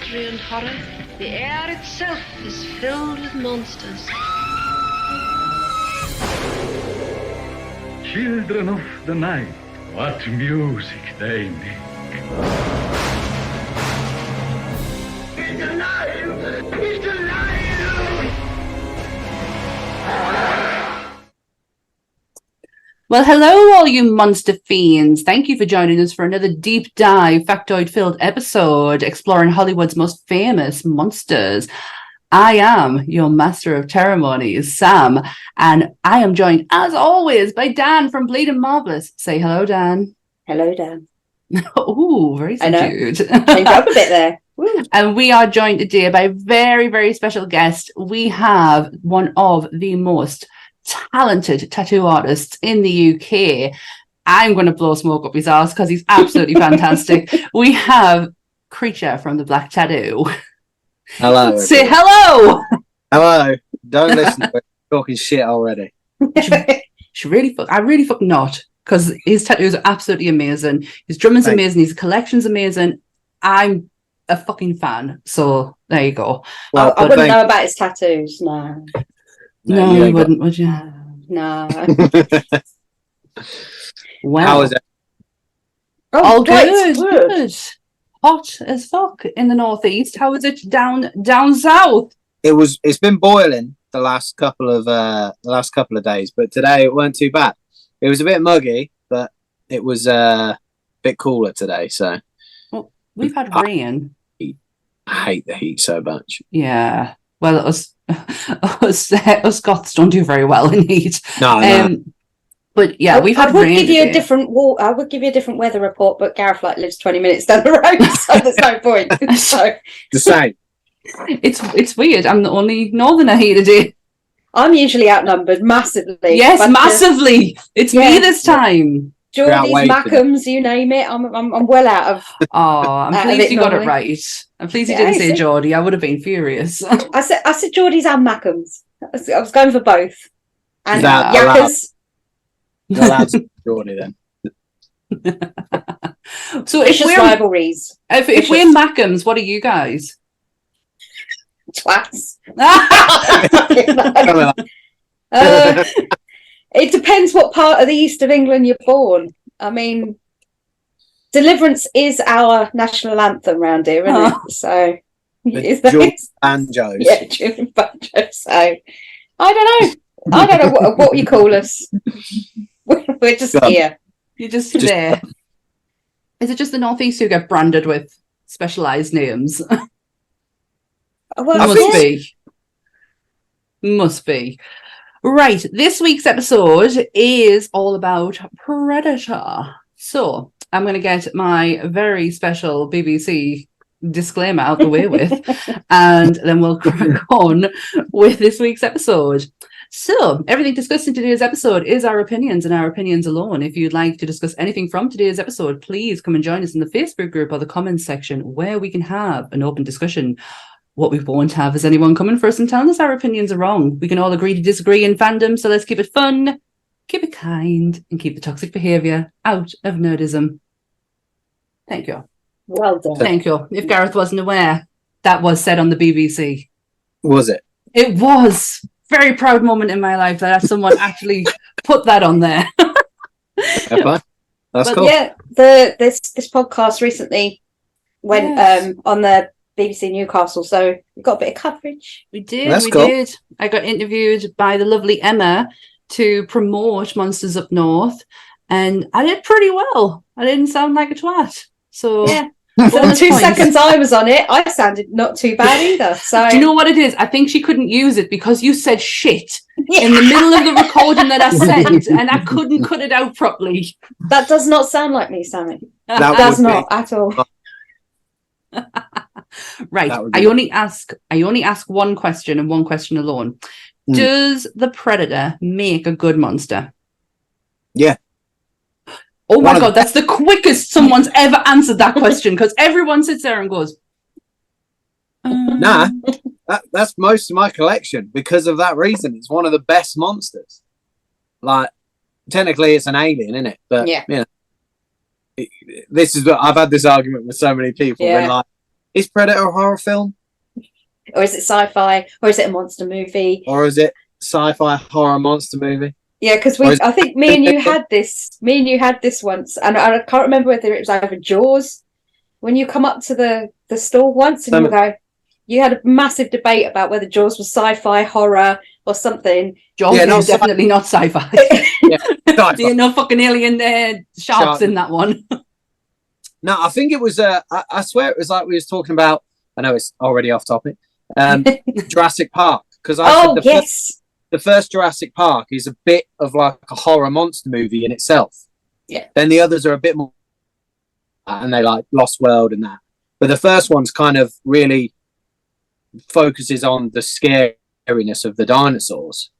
mystery and horror. The air itself is filled with monsters. Children of the night, what music they make. He's alive! He's alive! Well, hello, all you monster fiends. Thank you for joining us for another deep dive, factoid-filled episode exploring Hollywood's most famous monsters. I am your master of ceremonies, Sam, and I am joined, as always, by Dan from Bleading Marvelous. Say hello, Dan. Hello, Dan. Oh, very subdued. Changed up a bit there. Woo. And we are joined today by a very, very special guest. We have one of the most talented tattoo artists in the UK. I'm going to blow smoke up his ass because he's absolutely fantastic. We have Creature from the Black Tattoo. Hello. Say hello. Hello. Don't listen to it. Talking shit already. I really fucking not, because his tattoos are absolutely amazing. His drumming's amazing. His collection's amazing. I'm a fucking fan. So there you go. Well, I wouldn't know about his tattoos. No. No, you wouldn't, would you? No. Wow. How is it? Oh, good. Hot as fuck in the northeast. How is it down south? It's been boiling the last couple of days, but today it weren't too bad. It was a bit muggy, but it was a bit cooler today. So well, we've had rain. I hate the heat so much. Yeah. Well, us Scots don't do very well in heat. No. But yeah, we've had rain. I would give you a different weather report, but Gareth lives 20 minutes down the road, so there's no point. So the same. It's weird. I'm the only northerner here today. I'm usually outnumbered massively. Yes, massively. It's me this time. Geordie's, Mackhams, you name it. I'm well out of. Oh, I'm pleased you got it right. I'm pleased you didn't say Geordie. I would have been furious. I said Geordie's and Mackhams. I was going for both. And Yakkers. You're allowed to Geordie then. So it's just rivalries. If we're Mackhams, what are you guys? Twats. It depends what part of the east of England you're born. I mean, Deliverance is our national anthem round here, isn't it? So, banjos. Yeah, Julian banjos. So, I don't know what you call us. We're just here. You're just there. Is it just the northeast who get branded with specialised names? Well, Must be. Right, this week's episode is all about Predator. So, I'm going to get my very special BBC disclaimer out the way with, and then we'll crack on with this week's episode. So, everything discussed in today's episode is our opinions and our opinions alone. If you'd like to discuss anything from today's episode, please come and join us in the Facebook group or the comments section where we can have an open discussion. What we won't have is anyone coming for us and telling us our opinions are wrong. We can all agree to disagree in fandom, so let's keep it fun, keep it kind, and keep the toxic behaviour out of nerdism. Thank you. Well done. Thank you. If Gareth wasn't aware, that was said on the BBC. Was it? It was. Very proud moment in my life that someone actually put that on there. That's cool. Yeah, this podcast recently went on the BBC Newcastle, so we got a bit of coverage. We did. I got interviewed by the lovely Emma to promote Monsters Up North, and I did pretty well. I didn't sound like a twat. So yeah. For the 2 seconds I was on it, I sounded not too bad either. So do you know what it is? I think she couldn't use it because you said shit in the middle of the recording that I sent, and I couldn't cut it out properly. That does not sound like me, Sammy. That does not at all. Right. I only ask one question and one question alone. Does the Predator make a good monster? Yeah. Oh my God, that's the quickest someone's ever answered that question, because everyone sits there and goes, Nah, that's most of my collection because of that reason. It's one of the best monsters. Like, technically it's an alien, isn't it? But yeah. You know, this is what I've had this argument with so many people. Yeah. Been like, Is Predator a horror film? Or is it sci-fi? Or is it a monster movie? Or is it sci-fi horror monster movie? Yeah, because I think me and you had this once, and I can't remember whether it was over Jaws. When you come up to the store once and you had a massive debate about whether Jaws was sci-fi, horror, or something. Jaws is definitely not sci-fi. There are no fucking alien sharks in that one. No, I think it was. I swear it was like we was talking about. I know it's already off topic. Jurassic Park, because the first Jurassic Park is a bit of like a horror monster movie in itself. Yeah. Then the others are a bit more, and they like Lost World and that. But the first one's kind of really focuses on the scariness of the dinosaurs,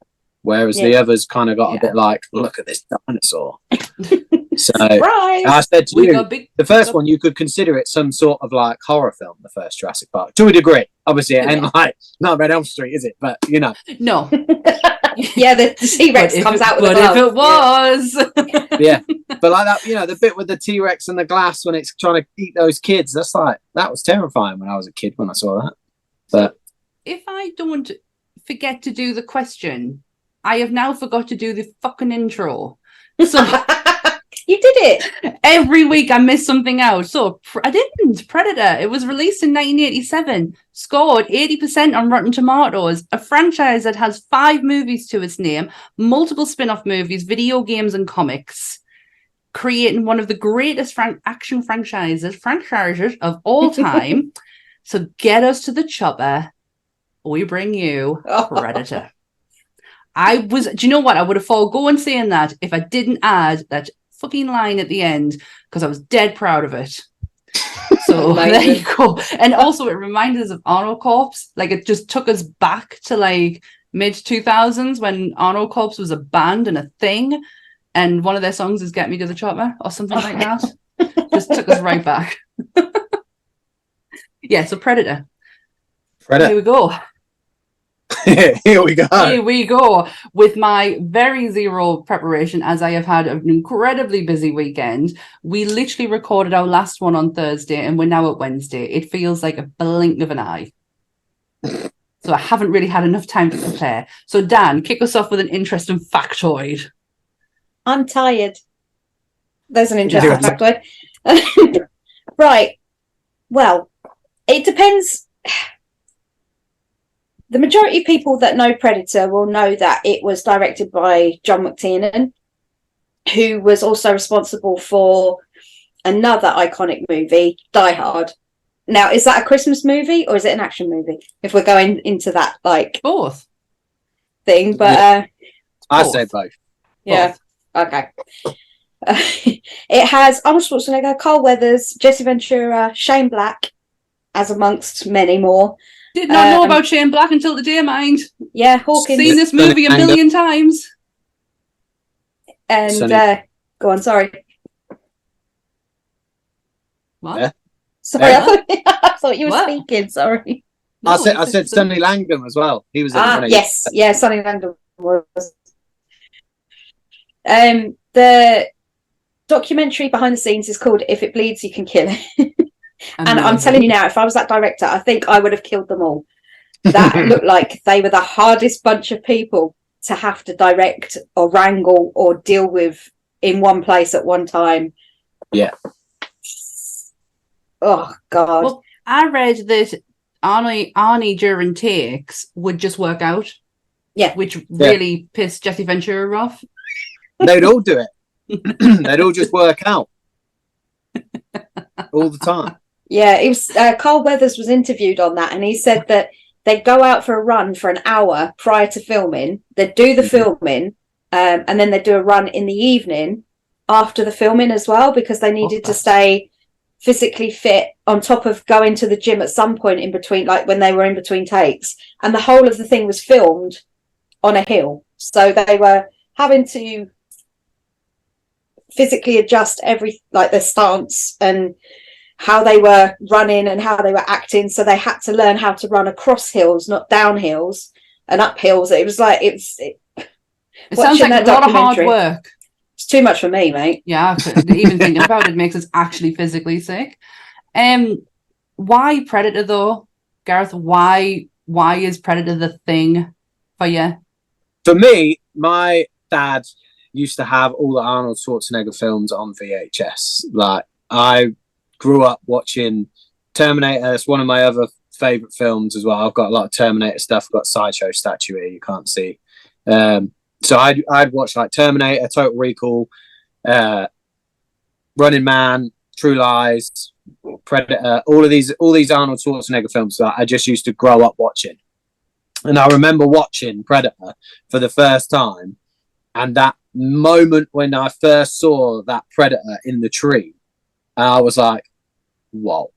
whereas the others kind of got a bit like, look at this dinosaur. So I said to you, the first one, you could consider it some sort of like horror film, the first Jurassic Park, to a degree. Obviously, it ain't like Nightmare on Elm Street, is it? But you know, no. Yeah, the T-Rex comes out with a glove. But if it was, yeah, but like that, you know, the bit with the T-Rex and the glass when it's trying to eat those kids, that was terrifying when I was a kid when I saw that. But if I don't forget to do the question, I have now forgot to do the fucking intro. So you did it every week. I miss something out. So I didn't. Predator. It was released in 1987. Scored 80% on Rotten Tomatoes. A franchise that has 5 movies to its name, multiple spin-off movies, video games, and comics, creating one of the greatest action franchises of all time. So get us to the chopper. We bring you Predator. Do you know what? I would have foregone saying that if I didn't add that fucking line at the end, because I was dead proud of it. So there you go. And also it reminded us of Arnold Corps. Like it just took us back to like mid 2000s when Arnold Corps was a band and a thing. And one of their songs is Get Me to the Chopper or something like that. Just took us right back. Yeah, so Predator. Here we go. Here we go. Here we go with my very zero preparation, as I have had an incredibly busy weekend. We literally recorded our last one on Thursday and we're now at Wednesday. It feels like a blink of an eye. So I haven't really had enough time to prepare. So Dan, kick us off with an interesting factoid. I'm tired. There's an interesting factoid. Right. Well, it depends. The majority of people that know Predator will know that it was directed by John McTiernan, who was also responsible for another iconic movie, Die Hard. Now, is that a Christmas movie or is it an action movie? If we're going into that, like... Both. Thing, but... I say both. Yeah, both. Okay. It has Arnold Schwarzenegger, Carl Weathers, Jesse Ventura, Shane Black, as amongst many more. Did not know about Shane Black until today, mind. Yeah, Hawkins. Seen this movie a million times. And go on, sorry. What? Yeah. Sorry, I thought you were speaking. Sorry. No, I said Sonny Langdon as well. He was in yes, yeah, Sonny Langdon was. The documentary behind the scenes is called "If It Bleeds, You Can Kill It." And I'm telling you now, if I was that director, I think I would have killed them all. That looked like they were the hardest bunch of people to have to direct or wrangle or deal with in one place at one time. Yeah. Oh, God. Well, I read that Arnie during takes would just work out. Yeah. Which really pissed Jesse Ventura off. They'd all do it. They'd all just work out. All the time. Yeah, it was Carl Weathers was interviewed on that, and he said that they'd go out for a run for an hour prior to filming. They'd do the filming, and then they'd do a run in the evening after the filming as well, because they needed to stay physically fit on top of going to the gym at some point in between, like when they were in between takes. And the whole of the thing was filmed on a hill, so they were having to physically adjust their stance and how they were running and how they were acting. So they had to learn how to run across hills, not down hills and up hills. It was like it sounds like a lot of hard work. It's too much for me, mate. Yeah, even thinking about it makes us actually physically sick. Why Predator though, Gareth? Why is Predator the thing for you? For me, my dad used to have all the Arnold Schwarzenegger films on VHS. Like, I grew up watching Terminator. It's one of my other favorite films as well. I've got a lot of Terminator stuff. I've got Sideshow statue here, you can't see. So I'd watch like Terminator, Total Recall, Running Man, True Lies, Predator, all these Arnold Schwarzenegger films that I just used to grow up watching. And I remember watching Predator for the first time, and that moment when I first saw that Predator in the tree, I was like, whoa.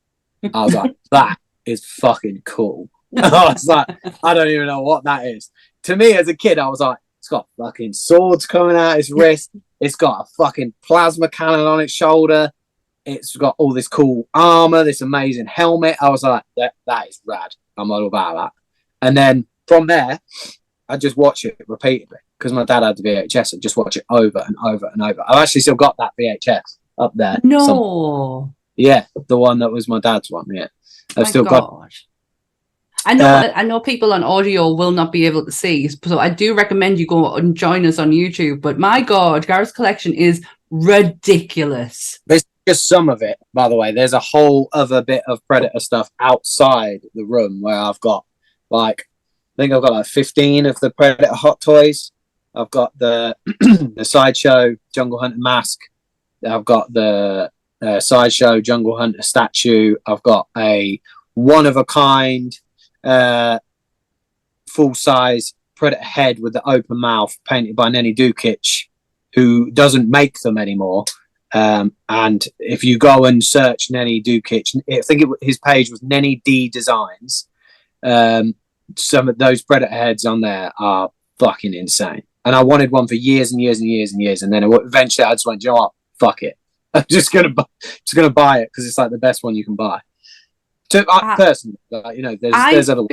I was like, that is fucking cool. I was like, I don't even know what that is. To me as a kid, I was like, it's got fucking swords coming out its wrist. It's got a fucking plasma cannon on its shoulder. It's got all this cool armor, this amazing helmet. I was like, that is rad. I'm all about that. And then from there, I just watch it repeatedly because my dad had the VHS and just watch it over and over and over. I've actually still got that VHS up there. No. Yeah, the one that was my dad's one. Yeah, I've still got. I know people on audio will not be able to see, so I do recommend you go and join us on YouTube. But my God, Gareth's collection is ridiculous. There's just some of it, by the way. There's a whole other bit of Predator stuff outside the room where I've got like, I think I've got like 15 of the Predator Hot Toys. I've got the the Sideshow Jungle Hunter mask. I've got the Sideshow Jungle Hunter statue. I've got a one of a kind full size Predator head with the open mouth painted by Nenny Dukic, who doesn't make them anymore. And if you go and search Nenny Dukic, I think his page was Nenny D Designs. Some of those Predator heads on there are fucking insane. And I wanted one for years and years and years and years. And then eventually I just went, you know what? Fuck it. I'm just gonna buy it because it's like the best one you can buy. So personally, like, you know, there's other.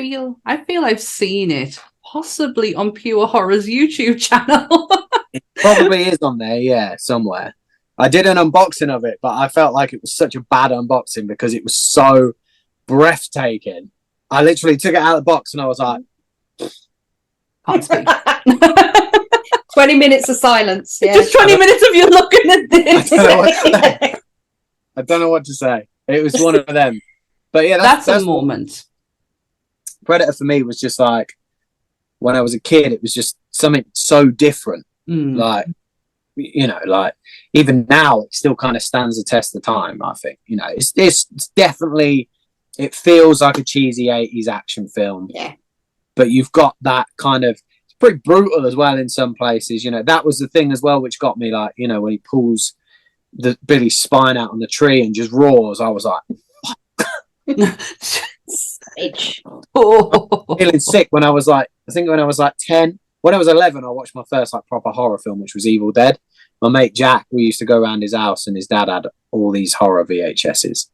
I feel I've seen it possibly on Pure Horror's YouTube channel. It probably is on there, yeah, somewhere. I did an unboxing of it, but I felt like it was such a bad unboxing because it was so breathtaking. I literally took it out of the box and I was like, Can't speak. 20 minutes of silence. Yeah. Just 20 minutes of you looking at this. I don't know what to say. It was one of them. But yeah, that's a moment. Predator for me was just like, when I was a kid, it was just something so different. Like, you know, like even now it still kind of stands the test of time, I think. You know, it's definitely, it feels like a cheesy 80s action film. Yeah. But you've got that kind of, it's pretty brutal as well in some places. You know, that was the thing as well, which got me, like, you know, when he pulls Billy's spine out on the tree and just roars, I was like, feeling sick when I was like, I think when I was like 10. When I was 11, I watched my first like proper horror film, which was Evil Dead. My mate Jack, we used to go around his house and his dad had all these horror VHSs.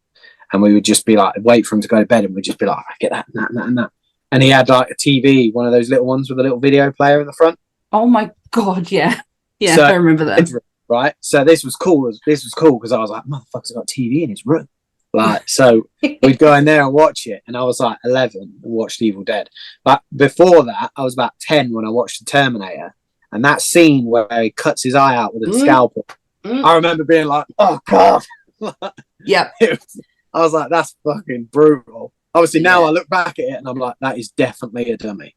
And we would just be like, wait for him to go to bed and we'd just be like, I get that and that and that and that. And he had like a TV, one of those little ones with a little video player in the front. Oh my God, yeah. Yeah, so, I remember that. Right? So this was cool. This was cool because I was like, motherfucker's got a TV in his room. Like, so we'd go in there and watch it. And I was like 11 and watched Evil Dead. But before that, I was about 10 when I watched The Terminator. And that scene where he cuts his eye out with a scalpel, I remember being like, oh God. Yeah. I was like, that's fucking brutal. Obviously, now I look back at it and I'm like, that is definitely a dummy.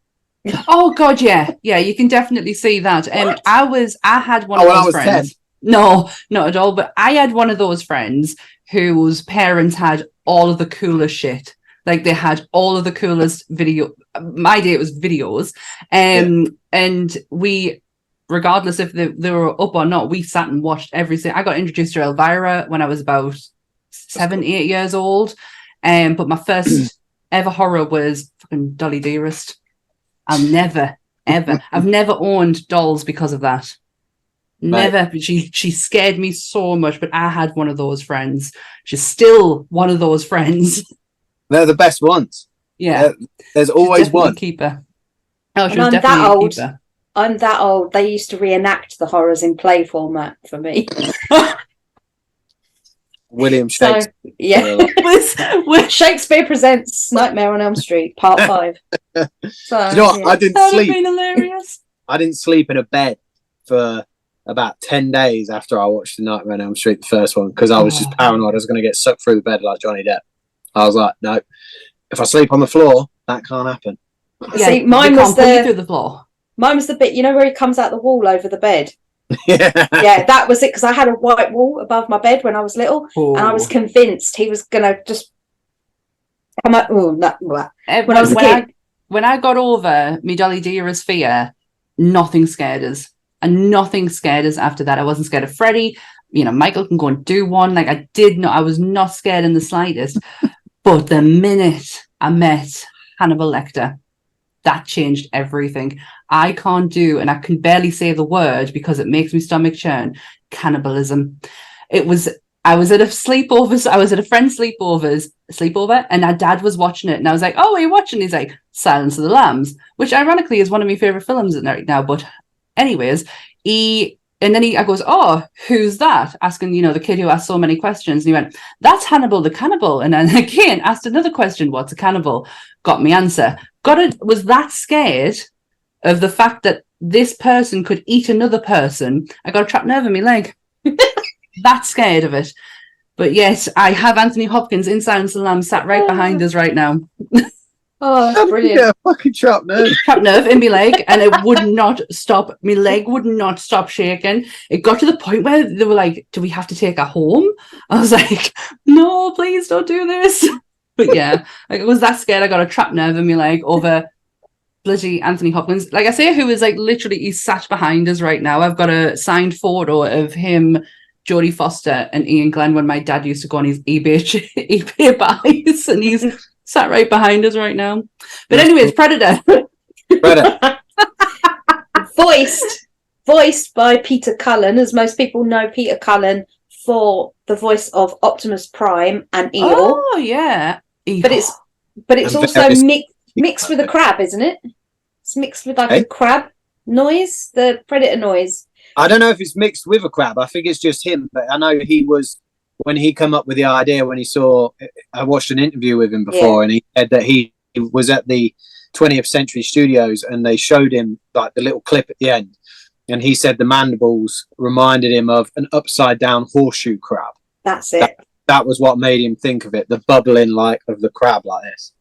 Oh God, yeah. Yeah, you can definitely see that. I had one of those friends. 10. No, not at all. But I had one of those friends whose parents had all of the coolest shit. Like they had all of the coolest video. My day it was videos. And we, regardless if they were up or not, we sat and watched everything. I got introduced to Elvira when I was about 7, 8 years old. But my first ever horror was fucking Dolly Dearest. I've never owned dolls because of that. Never. Right. She scared me so much, but I had one of those friends. She's still one of those friends. They're the best ones. Yeah. There's always one. Keeper. Oh, she was definitely a keeper. I'm that old. They used to reenact the horrors in play format for me. William So Shakespeare. yeah, Shakespeare presents Nightmare on Elm Street Part 5. So Do you know what? yeah. I didn't That would have sleep. been hilarious. I didn't sleep in a bed for about 10 days after I watched The Nightmare on Elm Street, the first one, because I was just paranoid I was going to get sucked through the bed like Johnny Depp. I was like, no, if I sleep on the floor, that can't happen. Yeah, See, mine they was can't put you through the floor. Mine was the bit, you know, where he comes out the wall over the bed. Yeah. Yeah, that was it, because I had a white wall above my bed when I was little, and I was convinced he was gonna just come out. Oh, no, when I was a kid. When I got over me Dolly Dearest fear, nothing scared us. And nothing scared us after that. I wasn't scared of Freddy. You know, Michael can go and do one. Like, I was not scared in the slightest. But the minute I met Hannibal Lecter, that changed everything. I can't do, and I can barely say the word because it makes me stomach churn, cannibalism. I was at a sleepover. I was at a friend's sleepover, and our dad was watching it, and I was like, "Oh, what are you watching?" He's like, "Silence of the Lambs," which ironically is one of my favorite films right now. But anyways, I goes, "Oh, who's that?" Asking, you know, the kid who asked so many questions, and he went, "That's Hannibal the cannibal." And then again asked another question, "What's a cannibal?" Got me answer. Was that scared of the fact that this person could eat another person. I got a trapped nerve in my leg. That scared of it. But yes, I have Anthony Hopkins in Silence of the Lambs sat right behind us right now. Oh, that's brilliant. Yeah, fucking trapped nerve. Trapped nerve in my leg, and it would not stop. My leg would not stop shaking. It got to the point where they were like, "Do we have to take her home?" I was like, "No, please don't do this." But yeah, I was that scared. I got a trapped nerve in my leg over bloody Anthony Hopkins. Like I say, who is like literally, he's sat behind us right now. I've got a signed photo of him, Jodie Foster, and Ian Glenn when my dad used to go on his eBay buys, and he's sat right behind us right now. But anyways, Predator. Predator. voiced by Peter Cullen, as most people know Peter Cullen for the voice of Optimus Prime and Eeyore. Oh yeah, Eeyore. But it's also mixed with a crab, isn't it? It's mixed with like a crab noise, the Predator noise. I don't know if it's mixed with a crab. I think it's just him. But I know he was, when he came up with the idea, when he saw, I watched an interview with him before, and he said that he was at the 20th Century Studios and they showed him like the little clip at the end. And he said the mandibles reminded him of an upside down horseshoe crab. That's it. That was what made him think of it, the bubbling like of the crab like this.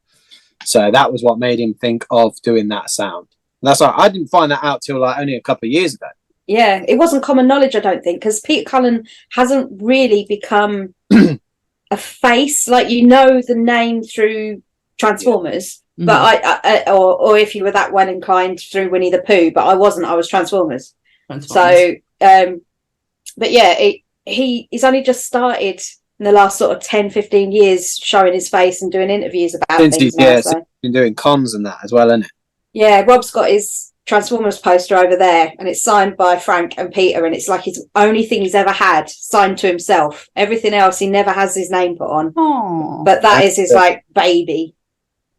So that was what made him think of doing that sound. And that's like, I didn't find that out till like only a couple of years ago. Yeah, it wasn't common knowledge, I don't think, because Peter Cullen hasn't really become a face. Like, you know the name through Transformers, but I or if you were that well inclined through Winnie the Pooh, but I wasn't. I was Transformers. So, but yeah, he's only just started in the last sort of 10, 15 years showing his face and doing interviews about things. He's been doing cons and that as well, isn't it? Yeah, Rob's got his Transformers poster over there, and it's signed by Frank and Peter, and it's like his only thing he's ever had signed to himself. Everything else he never has his name put on. Aww. But that is his like baby.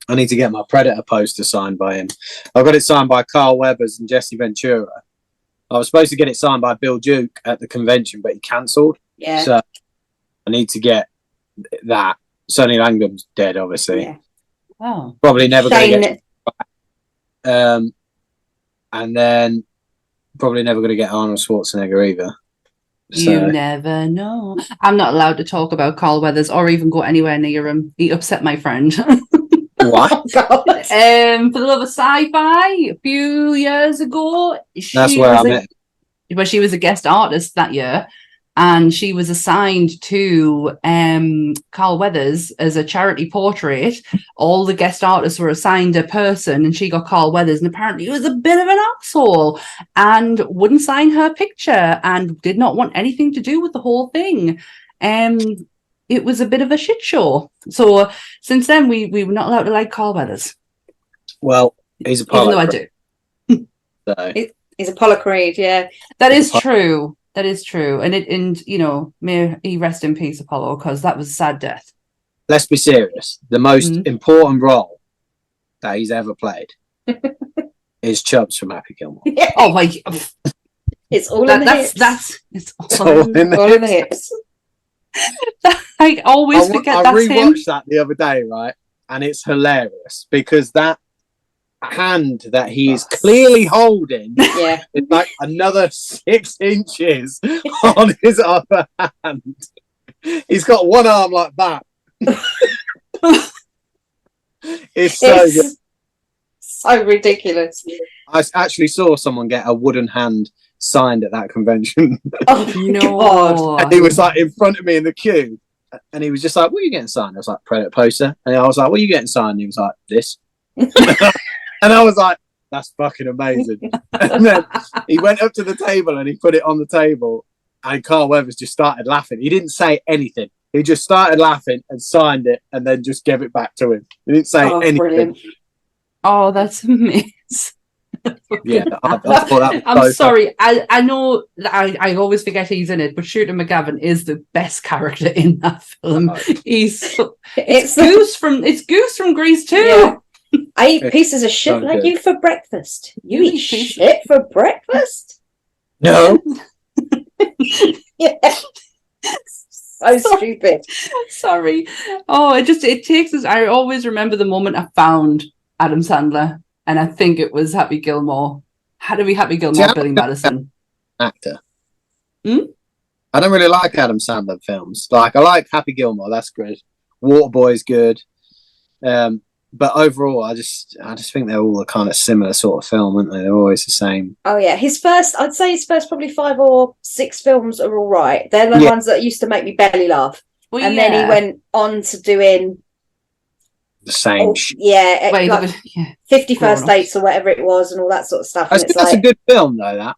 I need to get my Predator poster signed by him. I've got it signed by Carl Weathers and Jesse Ventura. I was supposed to get it signed by Bill Duke at the convention, but he cancelled. Yeah. So I need to get that. Sonny Langham's dead, obviously. Yeah. Oh. Probably never going to get and then probably never going to get Arnold Schwarzenegger either. So. You never know. I'm not allowed to talk about Carl Weathers or even go anywhere near him. He upset my friend. What? Oh, For the love of sci-fi, a few years ago, that's where I met. Where she was a guest artist that year, and she was assigned to Carl Weathers as a charity portrait. All the guest artists were assigned a person, and she got Carl Weathers, and apparently he was a bit of an asshole and wouldn't sign her picture and did not want anything to do with the whole thing. It was a bit of a shit show. So since then, we were not allowed to like Carl Weathers. Well, he's a Apollo. Even though I do. So. He's Apollo Creed, yeah. That is true. That is true. And you know, may he rest in peace, Apollo, because that was a sad death. Let's be serious. The most important role that he's ever played is Chubbs from Happy Gilmore. Yeah. Oh my! It's all in the hips. It's all in the hips. I always forget that's him. I rewatched that the other day, right? And it's hilarious because that hand that he is clearly holding is like another 6 inches on his other hand. He's got one arm like that. It's so good. So ridiculous. I actually saw someone get a wooden hand signed at that convention. Oh No. God. And he was like in front of me in the queue. And he was just like, what are you getting signed? I was like, Predator poster. And I was like, what are you getting signed? And he was like, this. And I was like, that's fucking amazing. And then he went up to the table and he put it on the table. And Carl Weathers just started laughing. He didn't say anything. He just started laughing and signed it and then just gave it back to him. He didn't say anything. Brilliant. Oh, that's amazing. Yeah, I thought that was I'm sorry. I know that I always forget he's in it, but Shooter McGavin is the best character in that film. It's Goose from Grease too. Yeah. I eat pieces of shit like you for breakfast. You eat shit for breakfast? No. Yeah. So stupid. Sorry. Oh, it takes us. I always remember the moment I found Adam Sandler, and I think it was Happy Gilmore. Had to be Happy Gilmore, Billy Madison. Actor. I don't really like Adam Sandler films. Like, I like Happy Gilmore, that's good. Waterboy's good. But overall, I just think they're all a kind of similar sort of film, aren't they? They're always the same. Oh yeah, I'd say his first probably 5 or 6 films are all right. They're the ones that used to make me belly laugh. Well, and then he went on to doing the same shit. Yeah, like 50 First Dates or whatever it was, and all that sort of stuff. That's a good film, though. That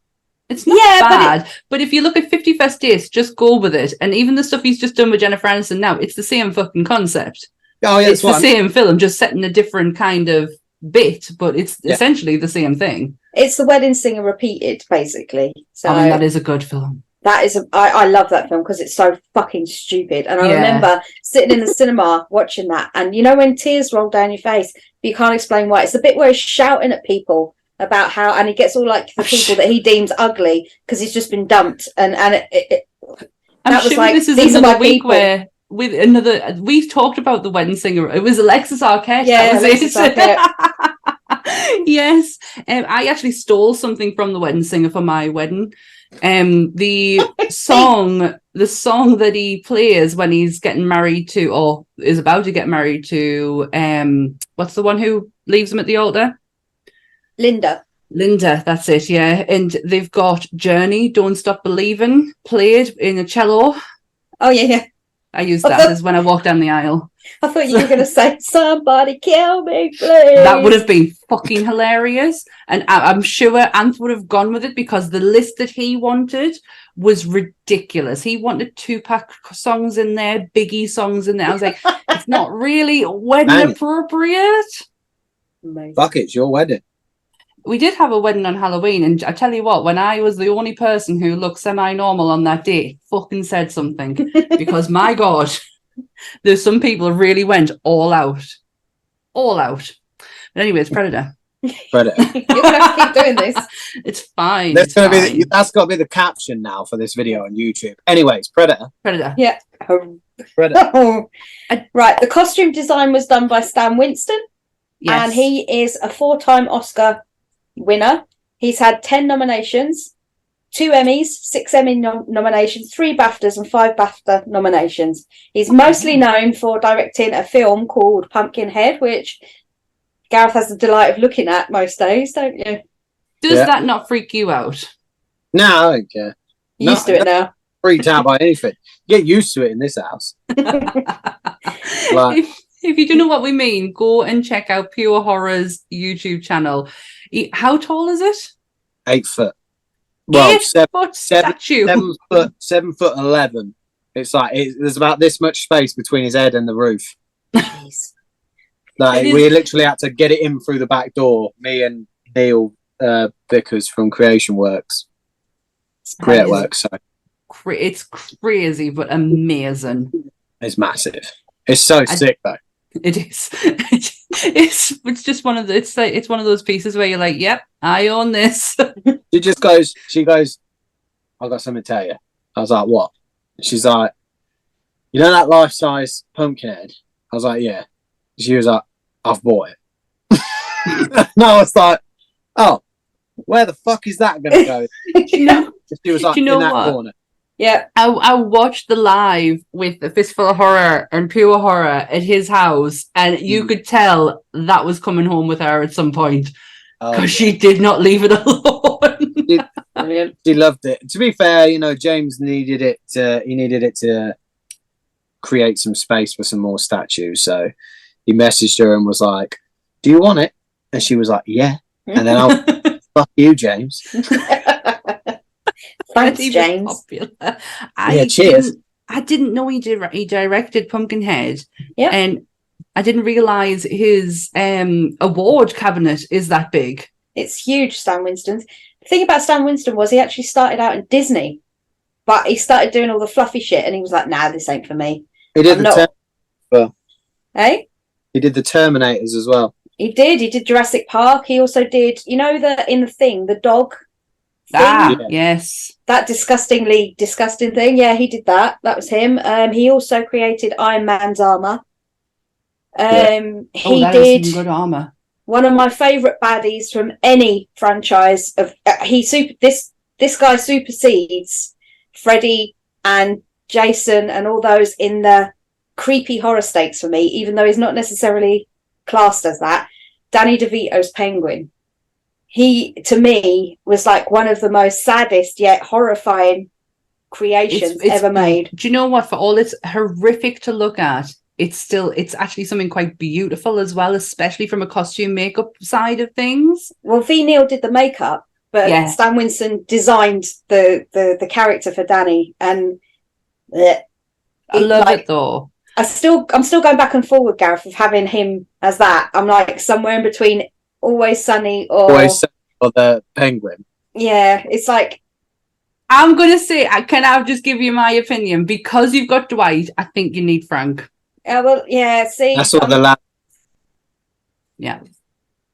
it's not bad, but if you look at 50 First Dates, just go with it. And even the stuff he's just done with Jennifer Aniston now, it's the same fucking concept. Oh, yeah, it's the same film, just set in a different kind of bit, but it's essentially the same thing. It's The Wedding Singer repeated, basically. So I mean, that is a good film. That is, I love that film because it's so fucking stupid. And I remember sitting in the cinema watching that, and you know when tears roll down your face, but you can't explain why. It's the bit where he's shouting at people about how, and he gets all like the people that he deems ugly because he's just been dumped, and I'm sure this is another week where. We've talked about The Wedding Singer. It was Alexis Arquette. Yeah, Alexis Arquette. Yes. I actually stole something from The Wedding Singer for my wedding. The song that he plays when he's getting married to, or is about to get married to, what's the one who leaves him at the altar? Linda, that's it, yeah. And they've got Journey, Don't Stop Believing, played in a cello. Oh, yeah. I used that as when I walked down the aisle. I thought you were going to say, somebody kill me, please. That would have been fucking hilarious. And I'm sure Anth would have gone with it because the list that he wanted was ridiculous. He wanted Tupac songs in there, Biggie songs in there. I was like, it's not really wedding appropriate. Amazing. Fuck it, it's your wedding. We did have a wedding on Halloween, and I tell you what, when I was the only person who looked semi-normal on that day, fucking said something. Because, my God, there's some people who really went all out. All out. But anyway, it's Predator. You're going to have to keep doing this. It's fine. That's got to be the caption now for this video on YouTube. Anyways, Predator. Yeah. Predator. Right, the costume design was done by Stan Winston. Yes. And he is a 4-time Oscar winner. He's had 10 nominations, 2 Emmys, 6 Emmy nominations, 3 BAFTAs and 5 BAFTA nominations. He's mostly known for directing a film called Pumpkinhead, which Gareth has the delight of looking at most days, don't you? Does that not freak you out? No, I don't care. Used to it now. Freaked out by anything. Get used to it in this house. If you don't know what we mean, go and check out Pure Horror's YouTube channel. How tall is it? 8 foot. Well, 8-foot statue. 7 foot 11. It's like there's about this much space between his head and the roof. Jeez. Like we literally had to get it in through the back door. Me and Neil Vickers from Creation Works. Create Works. So. It's crazy, but amazing. It's massive. It's so sick though. It is. It's just one of the. It's one of those pieces where you're like, "Yep, I own this." She goes, "I've got something to tell you." I was like, "What?" She's like, You know that life-size pumpkin head? I was like, yeah. She was like, I've bought it. And I was like, oh, where the fuck is that going to go? She was like, Do you know in that what? corner. Yeah. I watched the live with the Fistful of Horror and Pure Horror at his house, and you could tell that was coming home with her at some point because she did not leave it alone. She loved it. To be fair, you know, James needed it. He needed it to create some space for some more statues. So he messaged her and was like, "Do you want it?" And she was like, "Yeah." And then I'll fuck you, James. Thanks, James. Cheers. I didn't know he directed Pumpkinhead. Yeah. And I didn't realise his award cabinet is that big. It's huge, Stan Winston's. The thing about Stan Winston was he actually started out in Disney, but he started doing all the fluffy shit, and he was like, "Nah, this ain't for me." He did Hey? He did the Terminators as well. He did Jurassic Park. He also did, you know, the dog thing? Yes. That disgusting thing. Yeah, he did that. That was him. He also created Iron Man's armor. He did some good armor. One of my favourite baddies from any franchise of this guy supersedes Freddy and Jason and all those in the creepy horror stakes for me, even though he's not necessarily classed as that. Danny DeVito's Penguin. He, to me, was like one of the most saddest yet horrifying creations ever made. Do you know what? For all it's horrific to look at, it's actually something quite beautiful as well, especially from a costume makeup side of things. Well, V. Neil did the makeup, but Stan Winston designed the character for Danny, and I love it though. I'm still going back and forward, Gareth, of having him as that. I'm like somewhere in between Always Sunny or the Penguin. Yeah, it's like I'm gonna say, can I just give you my opinion? Because you've got Dwight, I think you need Frank. Well, yeah. See, that's what the last. Yeah,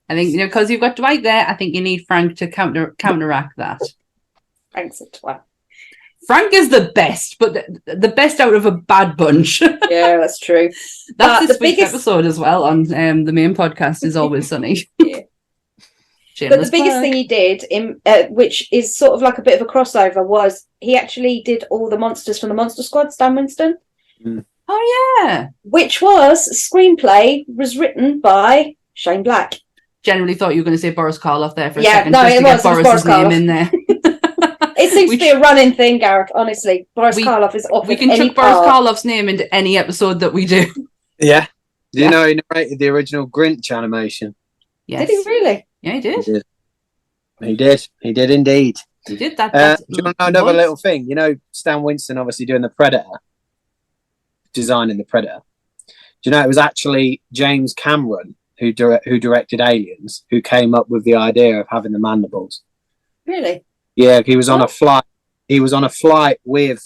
I think because you've got Dwight there, I think you need Frank to counteract that. Frank's a twat. Frank is the best, but the best out of a bad bunch. Yeah, that's true. That's this week's episode as well on the main podcast is Always Sunny. Yeah. But the biggest thing he did, which is sort of like a bit of a crossover, was he actually did all the monsters from the Monster Squad, Stan Winston. Mm. Oh, yeah. Which screenplay was written by Shane Black. Generally thought you were going to say Boris Karloff there for a second. No, it was Boris's name in there. It seems to be a running thing, Gareth, honestly. Boris Karloff is off. We can chuck Boris Karloff's name into any episode that we do. Yeah. Do you know he narrated the original Grinch animation? Yes. Did he really? Yeah, he did. He did indeed. He did that. Do you want to know another little thing? You know, Stan Winston obviously doing the Predator, designing the Predator. Do you know it was actually James Cameron who directed Aliens who came up with the idea of having the mandibles? Really? Yeah, he was on a flight. He was on a flight with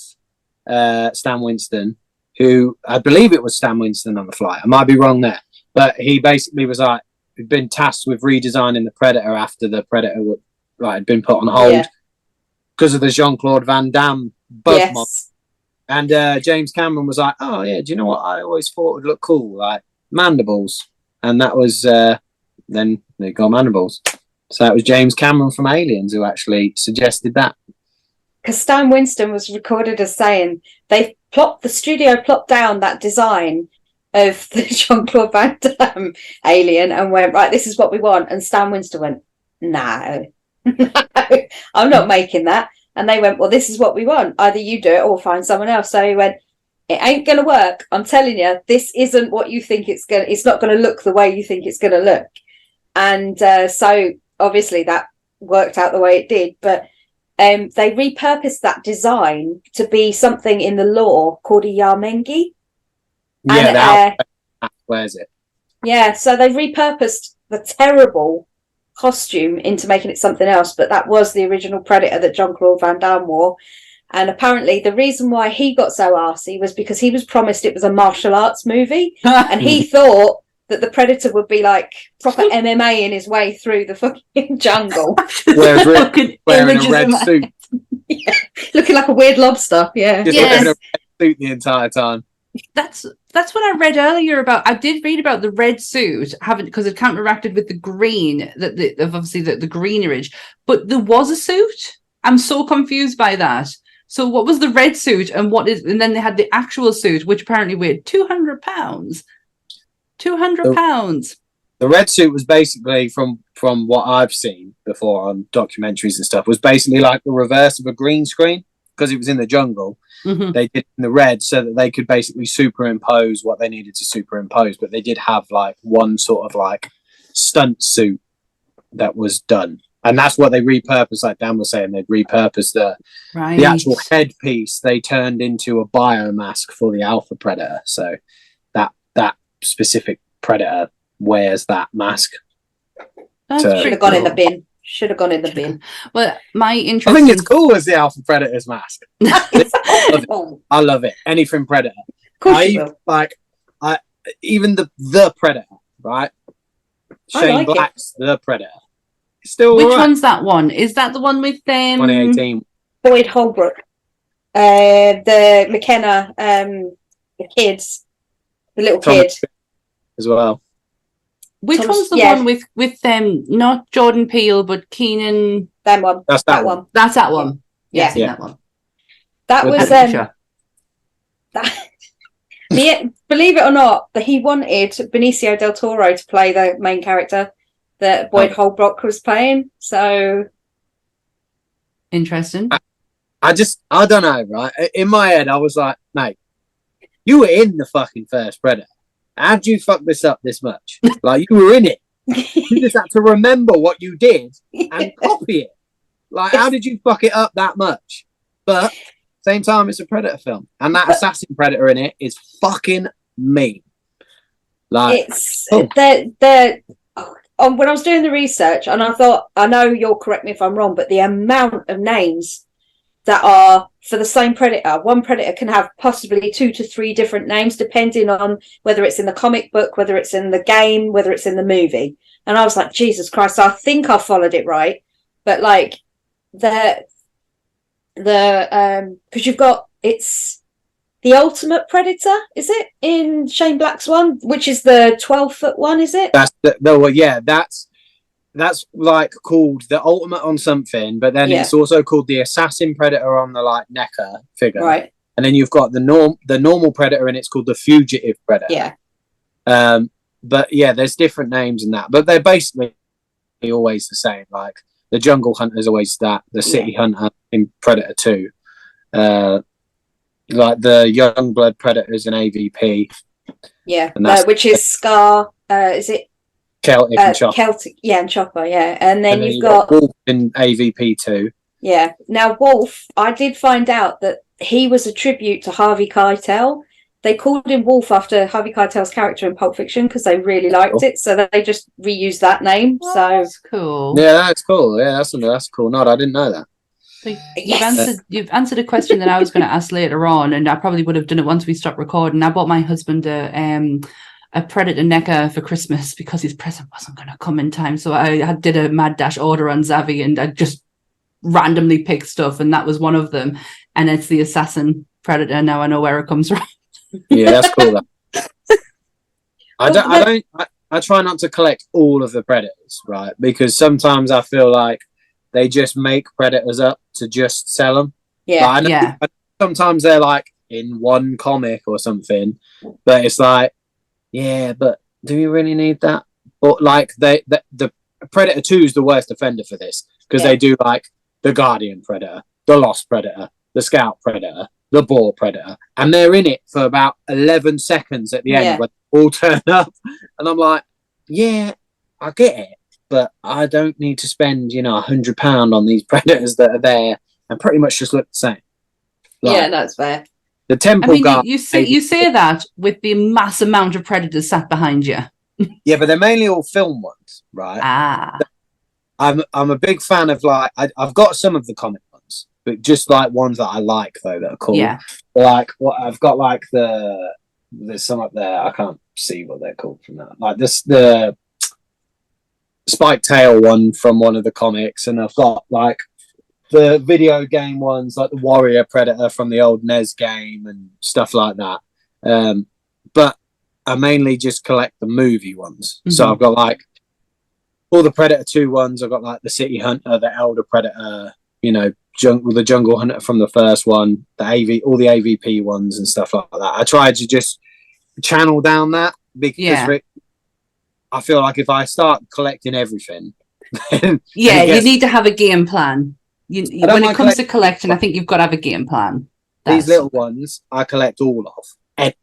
Stan Winston, who I believe it was Stan Winston on the flight. I might be wrong there, but he basically was like, he'd been tasked with redesigning the Predator after the Predator had been put on hold because of the Jean-Claude Van Damme bug mod. And James Cameron was like, "Oh yeah, do you know what I always thought would look cool, like mandibles?" And that was then they got mandibles. So it was James Cameron from Aliens who actually suggested that. Because Stan Winston was recorded as saying the studio plopped down that design of the Jean-Claude Van Damme alien and went, right, this is what we want. And Stan Winston went, no, I'm not making that. And they went, well, this is what we want. Either you do it or find someone else. So he went, it ain't going to work. I'm telling you, this isn't what you think it's not going to look the way you think it's going to look. And so obviously that worked out the way it did. But they repurposed that design to be something in the lore called a Yarmengi. Yeah, where's it? Yeah, so they repurposed the terrible costume into making it something else, but that was the original Predator that Jean-Claude Van Damme wore. And apparently the reason why he got so arsey was because he was promised it was a martial arts movie, and he thought that the Predator would be like proper MMA in his way through the fucking jungle. Wearing a red suit. Yeah, looking like a weird lobster, Just wearing a red suit the entire time. That's what I read earlier about. I did read about the red suit, haven't because it counteracted with the green obviously the greenerage. But there was a suit. I'm so confused by that. So what was the red suit and and then they had the actual suit, which apparently weighed 200 pounds. 200 pounds. The red suit was basically, from what I've seen before on documentaries and stuff, was basically like the reverse of a green screen because it was in the jungle. Mm-hmm. They did in the red so that they could basically superimpose what they needed to superimpose, but they did have like one sort of like stunt suit that was done. And that's what they repurposed, like Dan was saying, they'd repurposed the actual headpiece they turned into a biomask for the alpha predator. So that specific predator wears that mask. Should have gone in the bin. Should have gone in the bin. Well, my interest. I think it's cool as the alpha predator's mask. I love it. Anything predator. Of course you will. Even the predator, right? Shane like Black's the predator. Still, which one's that one? Is that the one with 2018? Boyd Holbrook, the McKenna, the kids, the little kid as well. Which one's the one with not Jordan Peele but Keenan? That one. That's that one. That's that one. Yeah, that one. That was believe it or not, that he wanted Benicio del Toro to play the main character that Boyd Holbrook was playing. So interesting. I don't know, right? In my head, I was like, mate, you were in the fucking first Predator. How'd you fuck this up this much? Like, you were in it. You just had to remember what you did and copy it. Like, how did you fuck it up that much? But same time, it's a Predator film, and that assassin Predator in it is fucking mean. Like, it's when I was doing the research, and I thought, I know you'll correct me if I'm wrong, but the amount of names that are for the same predator, one predator can have possibly 2 to 3 different names depending on whether it's in the comic book, whether it's in the game, whether it's in the movie. And I was like, Jesus Christ, I think I followed it right. But like because you've got, it's the ultimate predator, is it, in Shane Black's one, which is the 12-foot one, is it? That's like called the ultimate on something, but then it's also called the assassin predator on the like NECA figure, right? And then you've got the normal predator, and it's called the fugitive predator. Yeah. But yeah, there's different names in that, but they're basically always the same. Like the jungle hunter is always that, the city hunter in Predator 2, like the young blood predators in AVP. Yeah, which is Scar. Is it? Celtic and Chopper. Celtic, and Chopper, and then you've got Wolf in AVP 2. Yeah. Now Wolf, I did find out that he was a tribute to Harvey Keitel. They called him Wolf after Harvey Keitel's character in Pulp Fiction because they really liked it, so they just reused that name. Oh, so that's cool. Yeah, that's cool. Yeah, that's a cool nod. I didn't know that. So you've answered a question that I was going to ask later on, and I probably would have done it once we stopped recording. I bought my husband a Predator NECA for Christmas because his present wasn't going to come in time. So I did a mad dash order on Zavvi, and I just randomly picked stuff, and that was one of them. And it's the Assassin Predator. Now I know where it comes from. Yeah, that's cool. I try not to collect all of the Predators, right? Because sometimes I feel like they just make Predators up to just sell them. Yeah, I know sometimes they're like in one comic or something, but it's like, yeah, but do you really need that? But like the Predator 2 is the worst offender for this because they do like the Guardian Predator, the Lost Predator, the Scout Predator, the Boar Predator, and they're in it for about 11 seconds at the end when they all turn up, and I'm like, yeah, I get it, but I don't need to spend £100 on these Predators that are there and pretty much just look the same. Like, that's fair. The Temple Guard. You say that with the mass amount of Predators sat behind you. Yeah, but they're mainly all film ones, right? I'm a big fan of like I've got some of the comic ones, but just like ones that I like though that are cool. Yeah. Like what I've got, like there's some up there. I can't see what they're called from that. Like the Spike Tail one from one of the comics, and I've got like the video game ones, like the Warrior Predator from the old NES game and stuff like that. But I mainly just collect the movie ones. Mhm. So I've got like all the Predator 2 ones. I've got like the City Hunter, the Elder Predator, you know, the Jungle Hunter from the first one, all the AVP ones and stuff like that. I tried to just channel down that because I feel like if I start collecting everything, then you need to have a game plan. When it comes to collecting, I think you've got to have a game plan. These little ones I collect all of.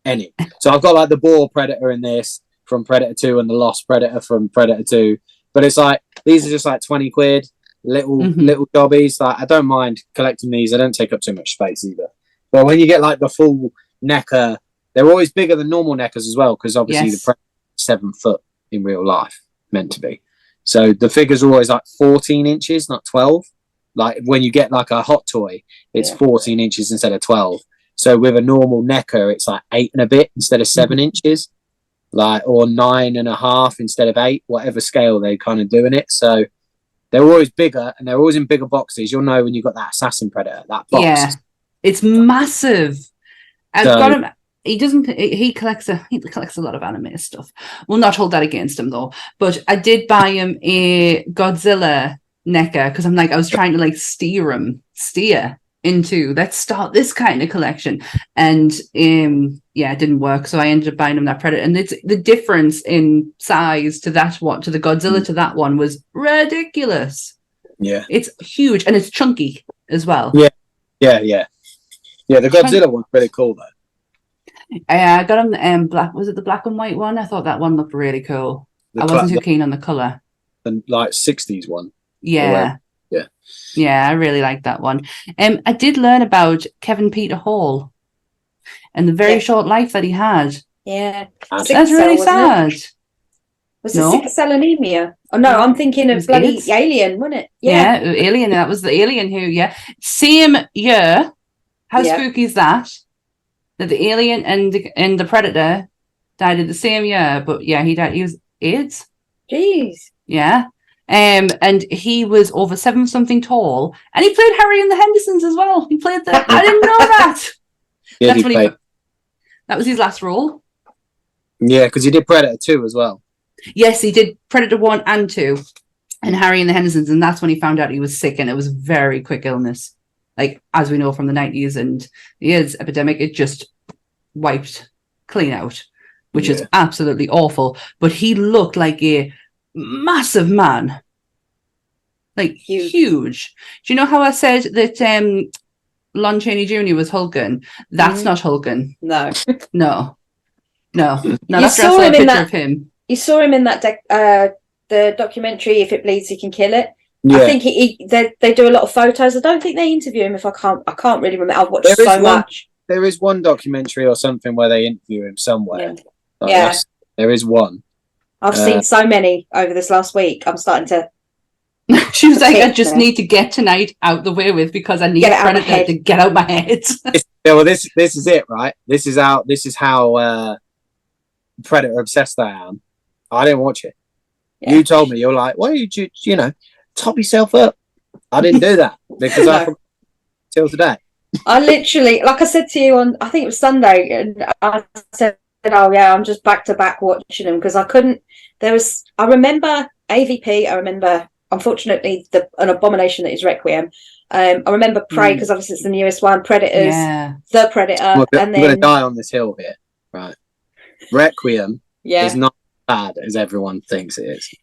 Any. So I've got like the Boar Predator in this from Predator 2 and the Lost Predator from Predator 2. But it's like, these are just like 20 quid, little jobbies. Like, I don't mind collecting these. They don't take up too much space either. But when you get like the full NECA, they're always bigger than normal NECAs as well, because obviously the Predator is 7 foot in real life, meant to be. So the figures are always like 14 inches, not 12. Like when you get like a hot toy, it's 14 inches instead of 12. So with a normal NECA, it's like 8 and a bit instead of 7 inches, like, or 9.5 instead of 8, whatever scale they're kind of doing it. So they're always bigger and they're always in bigger boxes. You'll know when you've got that Assassin Predator, that box. Yeah, it's massive. I've got him. He collects a lot of anime stuff. We'll not hold that against him though. But I did buy him a Godzilla NECA because I was trying to like steer into, let's start this kind of collection, and it didn't work, so I ended up buying him that Predator. And it's the difference in size to that one, to the Godzilla, to that one, was ridiculous. It's huge and it's chunky as well. The Godzilla one's pretty cool though. I got him black. Was it the black and white one? I thought that one looked really cool. I wasn't too keen on the color. The like 60s one. Yeah, I really like that one. I did learn about Kevin Peter Hall and the very short life that he had. Yeah. That's really sad. Was it sickle cell anemia? Oh no, I'm thinking of bloody Alien, wasn't it? Yeah, Alien. That was the Alien who, same year. How spooky is that? That the Alien and the Predator died in the same year, but he died. He was AIDS. Jeez. Yeah. And he was over 7 something tall, and he played Harry and the Hendersons as well. He played that. I didn't know that. That was his last role. Yeah, because he did Predator 2 as well. Yes, he did Predator 1 and 2 and Harry and the Hendersons, and that's when he found out he was sick, and it was very quick illness. Like, as we know from the 90s and the AIDS epidemic, it just wiped clean out, which is absolutely awful. But he looked like a massive man, like huge. Do you know how I said that Lon Chaney Jr. was hulking? That's not hulking. No. That's just a picture of him. You saw him in that the documentary "If It Bleeds, He Can Kill It." I think they do a lot of photos. I don't think they interview him. I can't really remember. I've watched much. There is one documentary or something where they interview him somewhere. There is one. I've seen so many over this last week. I'm starting to. She was like, I just need to get tonight out the way with, because I need Predator to get out my head. Well, this is it, right? This is how Predator obsessed I am. I didn't watch it. You told me, you're like, why did you top yourself up? I didn't do that because I till today. I literally, like I said to you on, I think it was Sunday, and I said, oh yeah, I'm just back to back watching them because I couldn't. I remember AVP. I remember, unfortunately, an abomination that is Requiem. I remember Prey because obviously it's the newest one. Predators, the Predator, I'm going to die on this hill here, right? Requiem is not as bad as everyone thinks it is.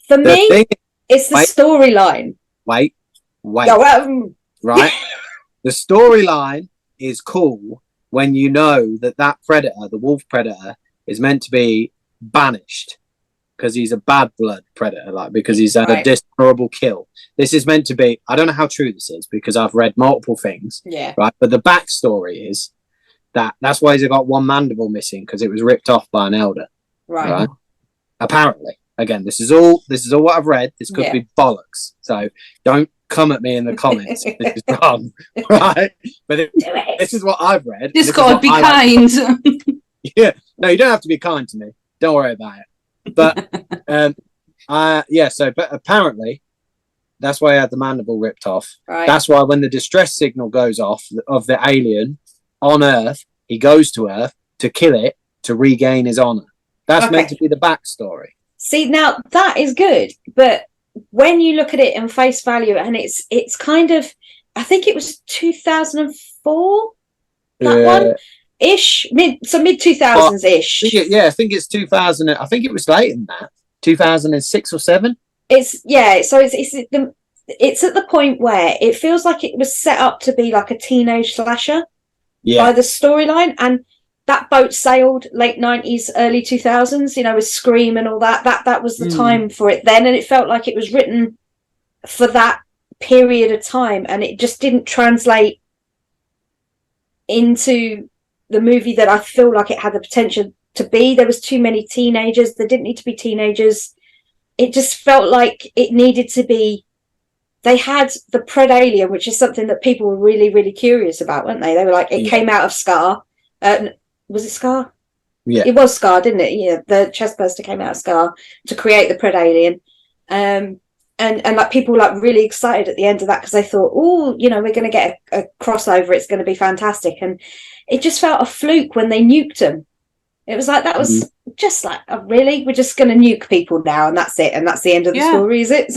For me, it's the storyline. Wait. Right? The storyline is cool when you know that Predator, the wolf Predator, is meant to be banished because he's a bad blood predator, like because he's had a dishonorable kill. This is meant to be, I don't know how true this is because I've read multiple things. Right. But the backstory is that's why he's got one mandible missing, because it was ripped off by an elder. Right. Apparently. Again, this is all what I've read. This could be bollocks. So don't come at me in the comments. This is wrong. Right? But this is what I've read. Discord, be kind. Yeah. No, you don't have to be kind to me. Don't worry about it. But but apparently that's why I had the mandible ripped off. Right. That's why when the distress signal goes off of the alien on Earth, he goes to Earth to kill it to regain his honor. That's meant to be the backstory. See, now that is good, but when you look at it in face value, and it's kind of, I think it was 2004, that one ish, mid 2000s ish. I think it's 2000. I think it was later than that, 2006 or 7. It's at the point where it feels like it was set up to be like a teenage slasher by the storyline, and that boat sailed late 90s, early 2000s, you know, with Scream and all that. That was the time for it then, and it felt like it was written for that period of time, and it just didn't translate into the movie that I feel like it had the potential to be. There was too many teenagers. There didn't need to be teenagers. It just felt like it needed to be. They had the Pred Alien, which is something that people were really, really curious about, weren't they? They were like, it came out of Scar. Was it Scar? Yeah. It was Scar, didn't it? Yeah, the chest burster came out of Scar to create the Pred Alien. And like people were like really excited at the end of that because they thought, oh, you know, we're going to get a crossover. It's going to be fantastic. And it just felt a fluke when they nuked them. It was like, that was just like, oh, really? We're just going to nuke people now and that's it. And that's the end of the story, is it?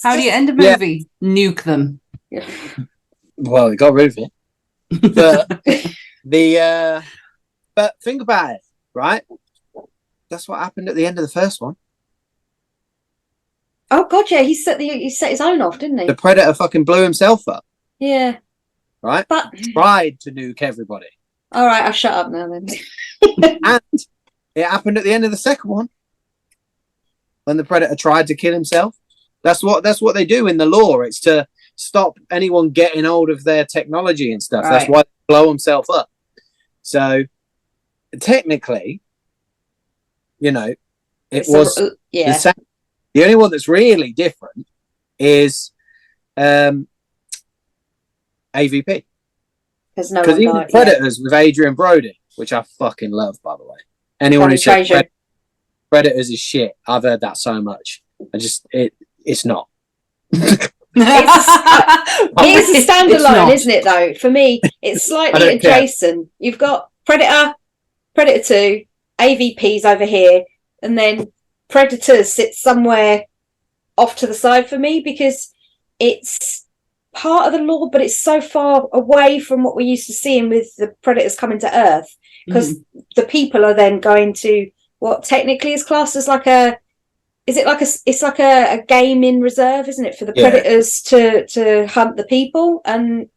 How do you end a movie? Nuke them. Well, they got rid of it. But but think about it, right? That's what happened at the end of the first one. Oh god, yeah, he set his own off, didn't he? The Predator fucking blew himself up. Yeah. Right? But tried to nuke everybody. All right, I'll shut up now then. And it happened at the end of the second one. When the Predator tried to kill himself. That's what they do in the law. It's to stop anyone getting hold of their technology and stuff. Right. That's why they blow himself up. So technically, you know, it was the same. The only one that's really different is AVP. Because even Predators with Adrian Brody, which I fucking love, by the way. Anyone who says Predators is shit, I've heard that so much. It's not. It's a standalone, isn't it, though? For me, it's slightly adjacent. You've got Predator, Predator 2, AVP's over here, and then Predators sits somewhere off to the side for me because it's part of the lore, but it's so far away from what we're used to seeing with the Predators coming to Earth, because the people are then going to what technically is classed as like a game in reserve, isn't it, for the Predators to hunt the people? And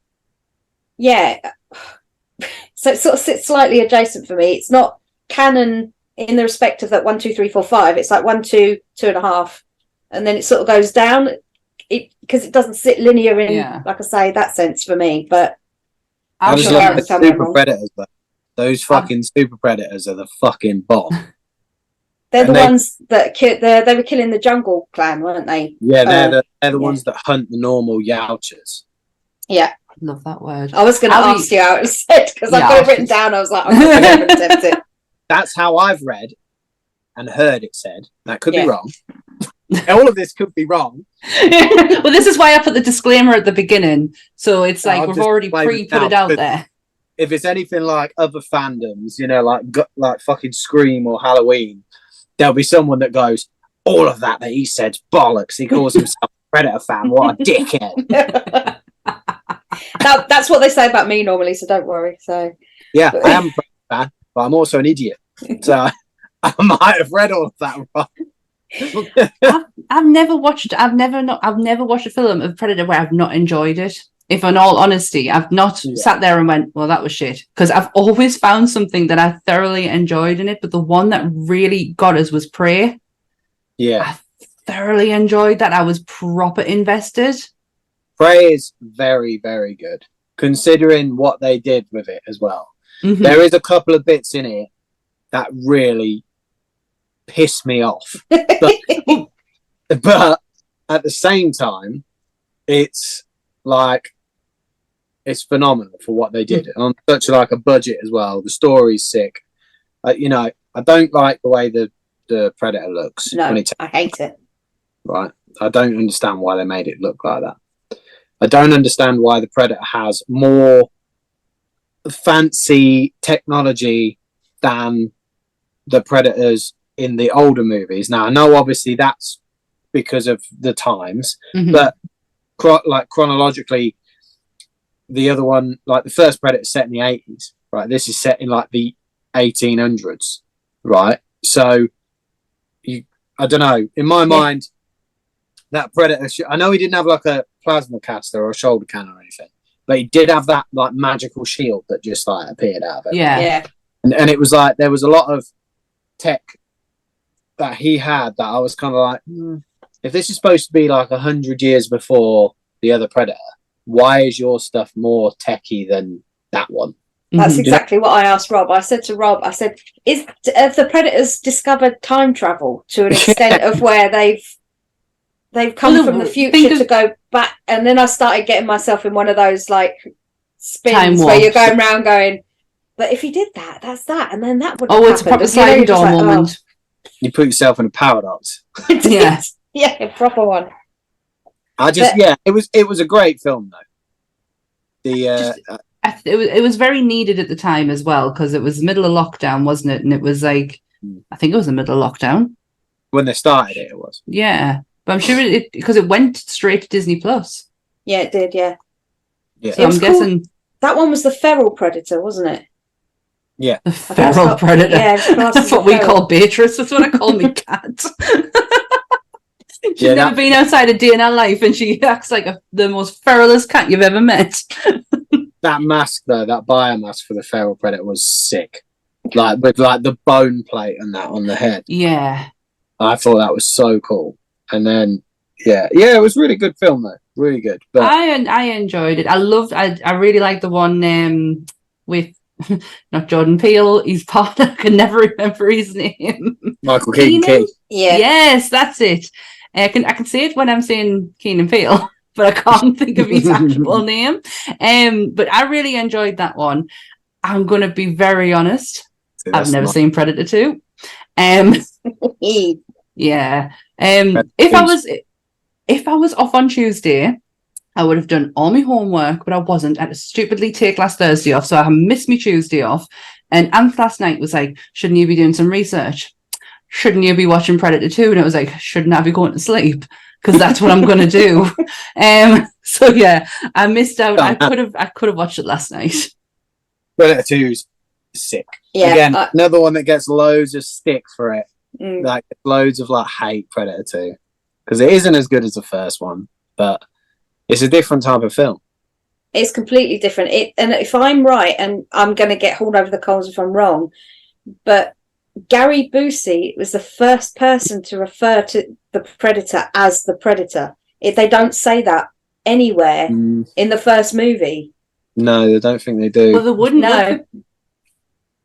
so it sort of sits slightly adjacent for me. It's not canon in the respect of that 1, 2, 3, 4, 5. It's like 1, 2, 2.5, and then it sort of goes down. Because it doesn't sit linear in, like I say, that sense for me. But I just love the super predators. Though. Those fucking super predators are the fucking bomb. They're the ones that they were killing the jungle clan, weren't they? Yeah, they're the ones that hunt the normal Yautjas. Yeah. Love that word. I was going to ask you how it said because I've got it written down. I was like, I'm not going to attempt it. That's how I've read and heard it said. That could be wrong. All of this could be wrong. Well, this is why I put the disclaimer at the beginning. So it's like we've already put it out there. If it's anything like other fandoms, you know, like fucking Scream or Halloween, there'll be someone that goes, all of that he said's bollocks. He calls himself a Predator fan. What a dickhead. That's what they say about me normally, so don't worry. So yeah, I am a Predator fan, but I'm also an idiot. So I might have read all of that wrong. I've never watched a film of Predator where I've not enjoyed it. If in all honesty, I've not sat there and went, well, that was shit. Because I've always found something that I thoroughly enjoyed in it. But the one that really got us was Prey. Yeah. I thoroughly enjoyed that. I was proper invested. Prey is very, very good, considering what they did with it as well. Mm-hmm. There is a couple of bits in it that really piss me off. But at the same time, it's phenomenal for what they did on such like a budget as well. The story's sick. You know, I don't like the way the Predator looks. No, I hate it. Right. I don't understand why they made it look like that. I don't understand why the Predator has more fancy technology than the predators in the older movies. Now, I know obviously that's because of the times, but chronologically, the other one, like the first Predator, set in the 80s, right? This is set in like the 1800s, right? So, I don't know. In my mind, that Predator, I know he didn't have like a plasma caster or a shoulder cannon or anything, but he did have that like magical shield that just like appeared out of it. Yeah. And it was like, there was a lot of tech that he had that I was kind of like, if this is supposed to be like 100 years before the other Predator, why is your stuff more techy than that one? That's exactly what I asked Rob. I said to Rob, have the Predators discovered time travel to an extent of where they've come from the future to go back? And then I started getting myself in one of those like spins where you're going around going, but if you did that, that's that, and then that would. Oh, it's a proper sliding door moment. You put yourself in a paradox. Yeah, a proper one. It was a great film though. It was very needed at the time as well, because it was the middle of lockdown, wasn't it? And it was like, I think it was the middle of lockdown when they started it. It was, yeah, but I'm sure because it went straight to Disney Plus. Yeah, it did. Yeah. So I'm guessing that one was the feral predator, wasn't it? Yeah, the feral predator. Yeah, that's what we call Beatrice. That's what I call my cat. She's never been outside a day in her life, and she acts like the most feralest cat you've ever met. That mask though, that biomask for the feral predator was sick. Like with like the bone plate and that on the head. Yeah, I thought that was so cool. And then it was a really good film though, really good. But I enjoyed it. I really liked the one with not Jordan Peele. His partner, I can never remember his name. Michael Keaton Key. Yeah. Yes, that's it. I can say it when I'm saying Keenan Peele, but I can't think of his actual name. But I really enjoyed that one. I'm going to be very honest. I've never seen Predator 2. Yeah. If I was off on Tuesday, I would have done all my homework, but I wasn't. I had to stupidly take last Thursday off, so I missed my Tuesday off. And Anth last night was like, shouldn't you be doing some research? Shouldn't you be watching Predator 2? And it was like, shouldn't I be going to sleep? Because that's what I'm going to do. So yeah, I missed out. I could have watched it last night. Predator 2's sick. Yeah, again, another one that gets loads of stick for it. Like loads of like hate Predator 2 because it isn't as good as the first one, but it's a different type of film. It's completely different. And if I'm right, and I'm going to get hauled over the coals if I'm wrong, but Gary Busey was the first person to refer to the Predator as the Predator. They don't say that anywhere in the first movie. No, I don't think they do. Well, they wouldn't. No.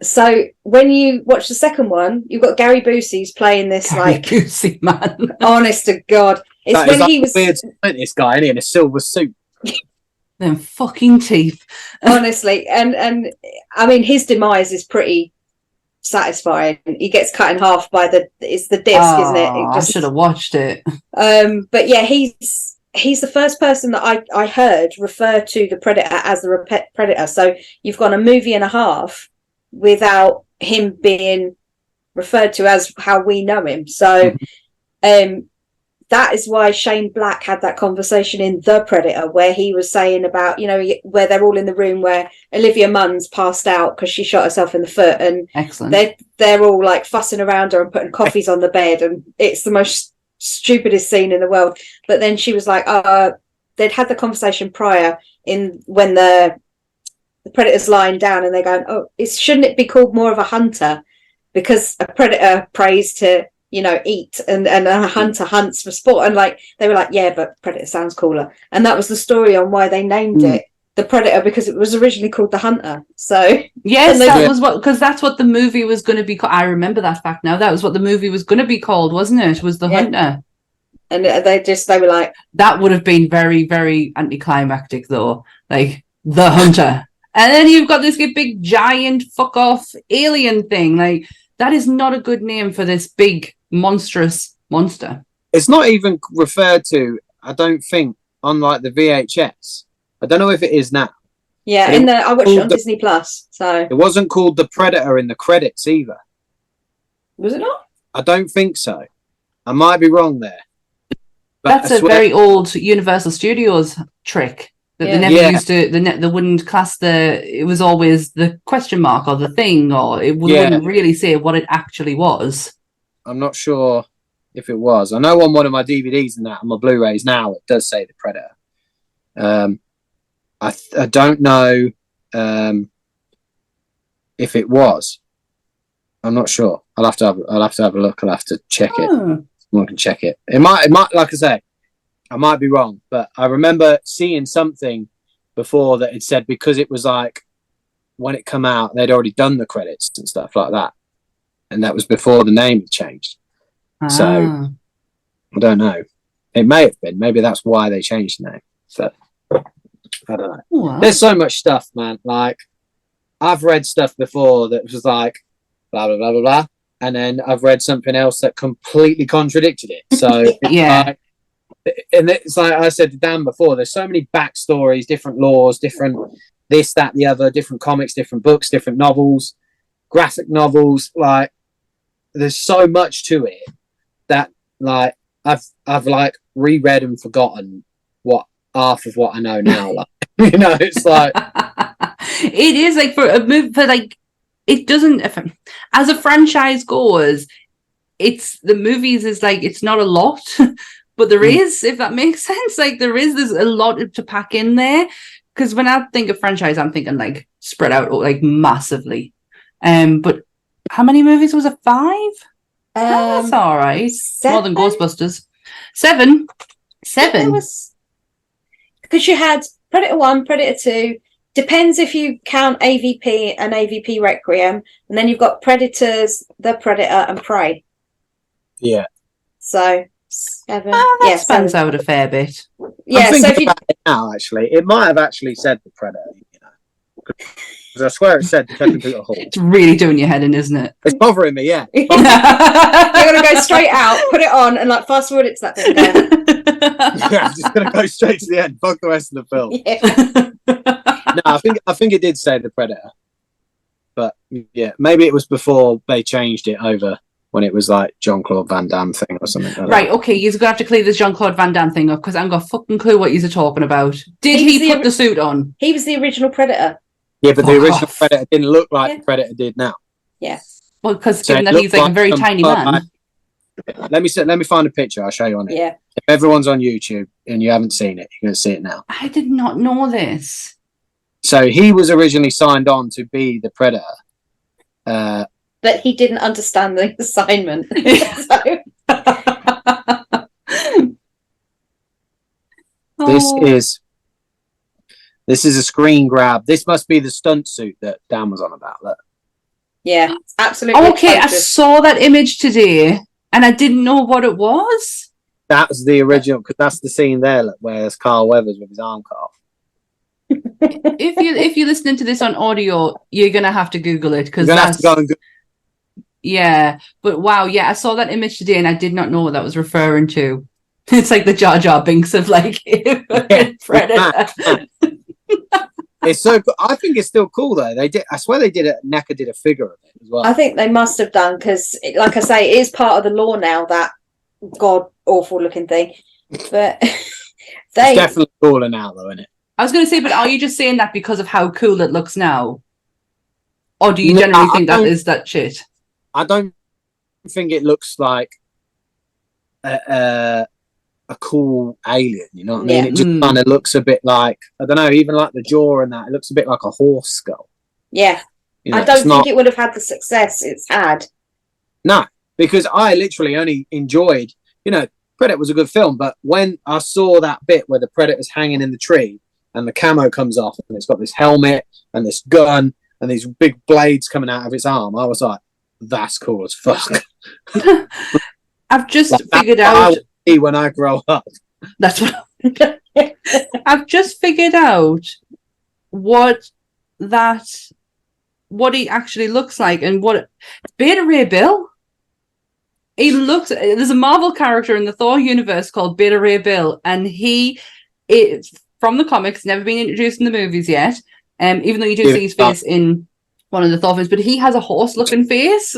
So when you watch the second one, you've got Gary Busey's playing this Gary like Busey, man. Honest to God, it's that when is like he was weird scientist guy, isn't he, in a silver suit. Them fucking teeth. Honestly, and I mean his demise is pretty satisfying. He gets cut in half by it's the disc, isn't it? I should have watched it. But yeah, he's the first person that I heard refer to the Predator as the Predator. So you've gone a movie and a half without him being referred to as how we know him. So that is why Shane Black had that conversation in The Predator where he was saying about, where they're all in the room where Olivia Munn's passed out because she shot herself in the foot, and excellent. They're all like fussing around her and putting coffees on the bed, and it's the most stupidest scene in the world. But then she was like, they'd had the conversation prior when the Predator's lying down, and they're going, shouldn't it be called more of a hunter? Because a predator preys to, eat, and a hunter hunts for sport. And like, they were like, yeah, but Predator sounds cooler. And that was the story on why they named it the Predator, because it was originally called the Hunter. So yes, because that's what the movie was going to be called. I remember that fact now. That was what the movie was going to be called, wasn't it? Was the Hunter. And they were like, that would have been very, very anticlimactic though. Like the Hunter. And then you've got this big giant fuck off alien thing. Like, that is not a good name for this big monstrous monster. It's not even referred to, I don't think, on like the VHS. I don't know if it is now, Yeah, I watched it on Disney Plus. So it wasn't called The Predator in the credits either. Was it not? I don't think so. I might be wrong there. But That's a very old Universal Studios trick. That they never used to, they wouldn't class it was always the question mark or the thing, or it wouldn't really say what it actually was. I'm not sure if it was. I know on one of my DVDs and that, on my Blu-rays now, it does say The Predator. I don't know if it was. I'm not sure. I'll have to have a look. I'll have to check it. Someone can check it. It might, like I say, I might be wrong, but I remember seeing something before that it said because it was like when it come out, they'd already done the credits and stuff like that, and that was before the name had changed. So I don't know. It may have been. Maybe that's why they changed the name. So I don't know. Wow. There's so much stuff, man. Like I've read stuff before that was like blah blah blah blah blah, and then I've read something else that completely contradicted it. So yeah. And it's like I said to Dan before, there's so many backstories, different laws, different this, that, the other, different comics, different books, different novels, graphic novels. Like there's so much to it that like I've like reread and forgotten what half of what I know now. Like you know, it's like it is like for a movie, for like it doesn't as a franchise goes. It's the movies is like it's not a lot. But there is, if that makes sense, like there's a lot to pack in there. Because when I think of franchise, I'm thinking like spread out like massively. But how many movies was it? 5? That's all right. 7? More than Ghostbusters. 7. Because you had Predator 1, Predator 2. Depends if you count AVP and AVP Requiem, and then you've got Predators, The Predator, and Prey. Yeah. So 7. That spans out a fair bit. Yeah, I'm thinking about it now, actually, it might have actually said The Predator, you know, because I swear it said Peter Hall. It's really doing your head in, isn't it? It's bothering me, yeah. You're gonna go straight out, put it on, and like fast forward it to that thing. Yeah, I'm just gonna go straight to the end. Fuck the rest of the film. Yeah. No, I think it did say The Predator, but yeah, maybe it was before they changed it over. When it was like Jean-Claude Van Damme thing or something. Right, okay, you're going to have to clear this Jean-Claude Van Damme thing up because I haven't got a fucking clue what you're talking about. Did he put the suit on? He was the original Predator. Yeah, but the original Predator didn't look like the Predator did now. Yeah. Well, because given that he's like a very tiny man. Let me find a picture. I'll show you on it. Yeah. If everyone's on YouTube and you haven't seen it, you're going to see it now. I did not know this. So he was originally signed on to be the Predator. But he didn't understand the assignment. This is a screen grab. This must be the stunt suit that Dan was on about. Look. Yeah, absolutely. Okay, I saw that image today, and I didn't know what it was. That was the original, because that's the scene there. Look, where there's Carl Weathers with his arm cut off. If you're listening to this on audio, you're gonna have to Google it because have to go and Google. Yeah, but wow, yeah, I saw that image today and I did not know what that was referring to. It's like the Jar Jar Binks of like Predator. It's so cool. I think it's still cool though. They did. I swear they did it. NECA did a figure of it as well. I think they must have done because, like I say, it is part of the law now. That god awful looking thing, but it's definitely cooler now though, isn't it? I was going to say, but are you just saying that because of how cool it looks now, or do you generally think that is that shit? I don't think it looks like a cool alien, you know what I mean? It just kind of looks a bit like, I don't know, even like the jaw and that, it looks a bit like a horse skull. Yeah. You know, I don't think it would have had the success it's had. No, because I literally only enjoyed, you know, Predator was a good film, but when I saw that bit where the Predator's hanging in the tree and the camo comes off and it's got this helmet and this gun and these big blades coming out of its arm, I was like, that's cool as fuck. I've just figured out when I grow up. That's what I've just figured out what he actually looks like and what Beta Ray Bill. He looks. There's a Marvel character in the Thor universe called Beta Ray Bill, and he is from the comics, never been introduced in the movies yet. Even though you do see his face in one of the Thor films, but he has a horse-looking face.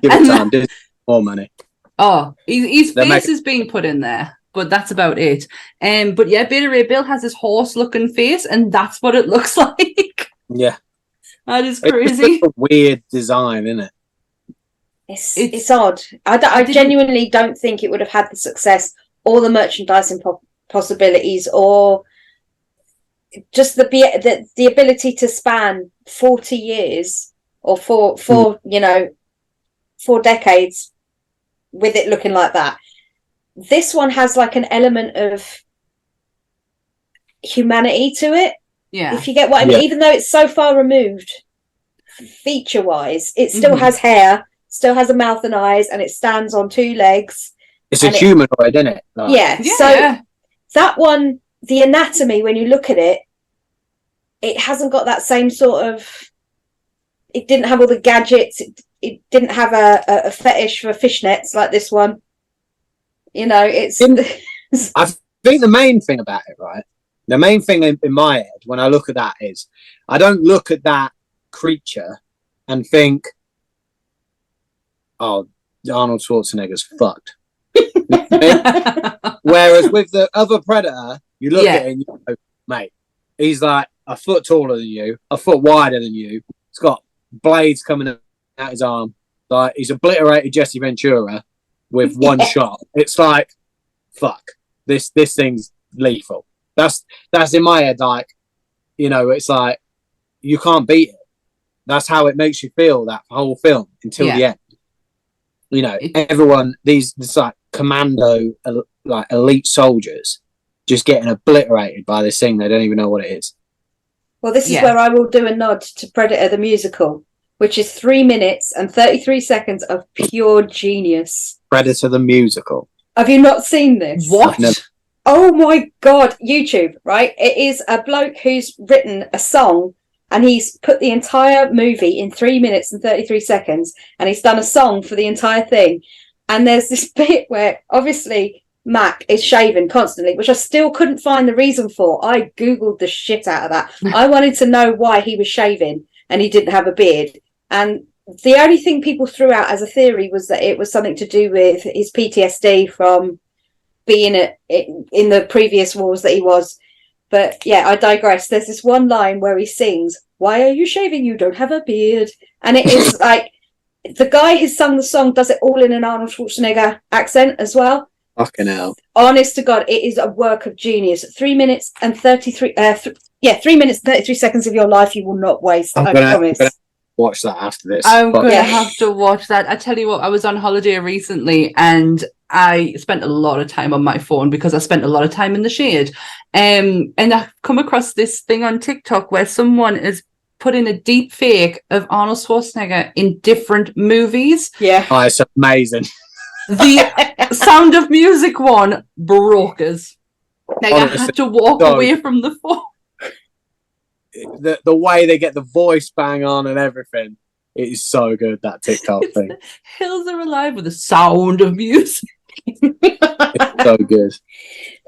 Give it time, do more money. Oh, his face is being put in there, but that's about it. But yeah, Beta Ray Bill has this horse-looking face, and that's what it looks like. Yeah, that is crazy. It's a weird design, isn't it? It's odd. I genuinely don't think it would have had the success or the merchandising possibilities, or just the ability to span 40 years or four decades with it looking like that. This one has like an element of humanity to it. Yeah. If you get what I mean, even though it's so far removed feature wise, it still has hair, still has a mouth and eyes, and it stands on two legs. It's a humanoid, isn't it? Like, so that one, the anatomy, when you look at it, it hasn't got that same sort of, it didn't have all the gadgets, it didn't have a fetish for fishnets like this one. It's I think the main thing about it, right? The main thing in my head when I look at that is I don't look at that creature and think, oh, Arnold Schwarzenegger's fucked. Whereas with the other Predator, you look at it and you go, mate, he's like a foot taller than you, a foot wider than you. He's got blades coming out his arm. Like, he's obliterated Jesse Ventura with one shot. It's like, fuck, this thing's lethal. That's in my head, like, it's like, you can't beat it. That's how it makes you feel, that whole film, until the end. Everyone, this like commando, like elite soldiers, just getting obliterated by this thing. They don't even know what it is. Well, this is where I will do a nod to Predator the musical, which is 3 minutes and 33 seconds of pure genius. Predator the musical. Have you not seen this? What? Oh my God, YouTube, right? It is a bloke who's written a song and he's put the entire movie in 3 minutes and 33 seconds and he's done a song for the entire thing. And there's this bit where obviously Mac is shaving constantly, which I still couldn't find the reason for. I Googled the shit out of that. I wanted to know why he was shaving and he didn't have a beard. And the only thing people threw out as a theory was that it was something to do with his PTSD from being in the previous wars that he was. But yeah, I digress. There's this one line where he sings, "Why are you shaving? You don't have a beard." And it is like, the guy who's sung the song does it all in an Arnold Schwarzenegger accent as well. Fucking hell. Honest to God, it is a work of genius. 3 minutes and 33 3 minutes 33 seconds of your life you will not waste. I promise. Watch that after this. I'm going to have to watch that. I tell you what, I was on holiday recently and I spent a lot of time on my phone because I spent a lot of time in the shade. And I've come across this thing on TikTok where someone is putting a deep fake of Arnold Schwarzenegger in different movies. Yeah. Oh, it's amazing. The Sound of Music one broke us. Like, honestly, I had to walk away from the phone. The way they get the voice bang on and everything, it is so good, that TikTok thing. Hills Are Alive with the Sound of Music. It's so good.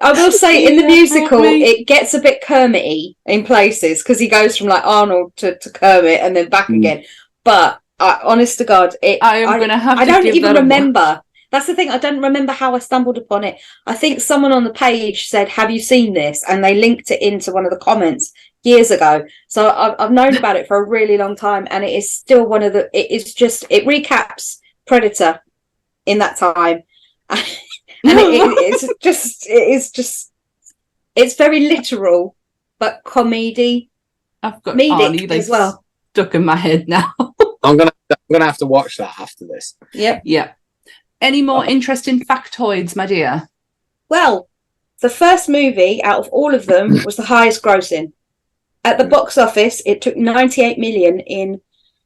I will say, in the musical, it gets a bit Kermit-y in places because he goes from like Arnold to Kermit and then back again. But honest to God, I don't even remember. That's the thing. I don't remember how I stumbled upon it. I think someone on the page said, "Have you seen this?" And they linked it into one of the comments years ago. So I've known about it for a really long time, and it is still one of the. It recaps Predator in that time, and it's very literal, but comedy. I've got comedic as well stuck in my head now. I'm gonna have to watch that after this. Yep. Any more interesting factoids, my dear? Well, the first movie out of all of them was the highest grossing. At the box office, it took 98 million in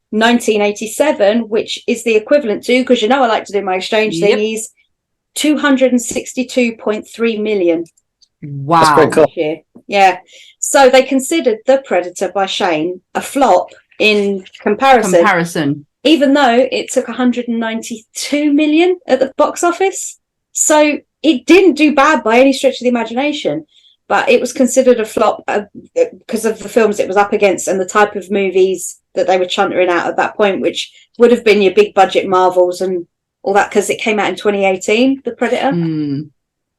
1987, which is the equivalent to, because I like to do my exchange thingies, 262.3 million. Wow. That's pretty cool. Yeah. So they considered The Predator by Shane a flop in comparison. Even though it took 192 million at the box office. So it didn't do bad by any stretch of the imagination. but it was considered a flop because of the films it was up against and the type of movies that they were chuntering out at that point, which would have been your big budget Marvels and all that, because it came out in 2018, The Predator.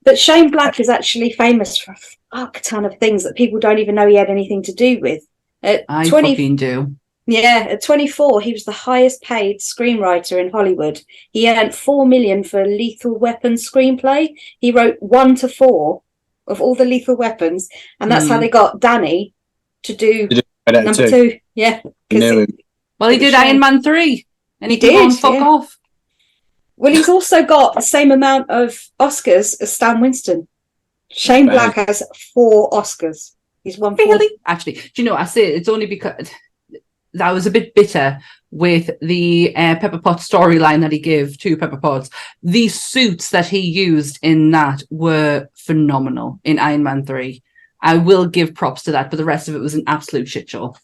But Shane Black is actually famous for a fuck ton of things that people don't even know he had anything to do with. I fucking do. Yeah, at 24, he was the highest paid screenwriter in Hollywood. He earned $4 million for Lethal Weapon screenplay. He wrote 1 to 4 of all the Lethal Weapons, and that's how they got Danny to do number 2. Yeah. Well, he did Iron Man 3, and he did fuck off. Well, he's also got the same amount of Oscars as Stan Winston. Shane Black has 4 Oscars. He's won 4. Really? Actually, do you know, I say it's only because I was a bit bitter with the Pepper Potts storyline that he gave to Pepper Potts. The suits that he used in that were phenomenal in Iron Man 3. I will give props to that, but the rest of it was an absolute shit show.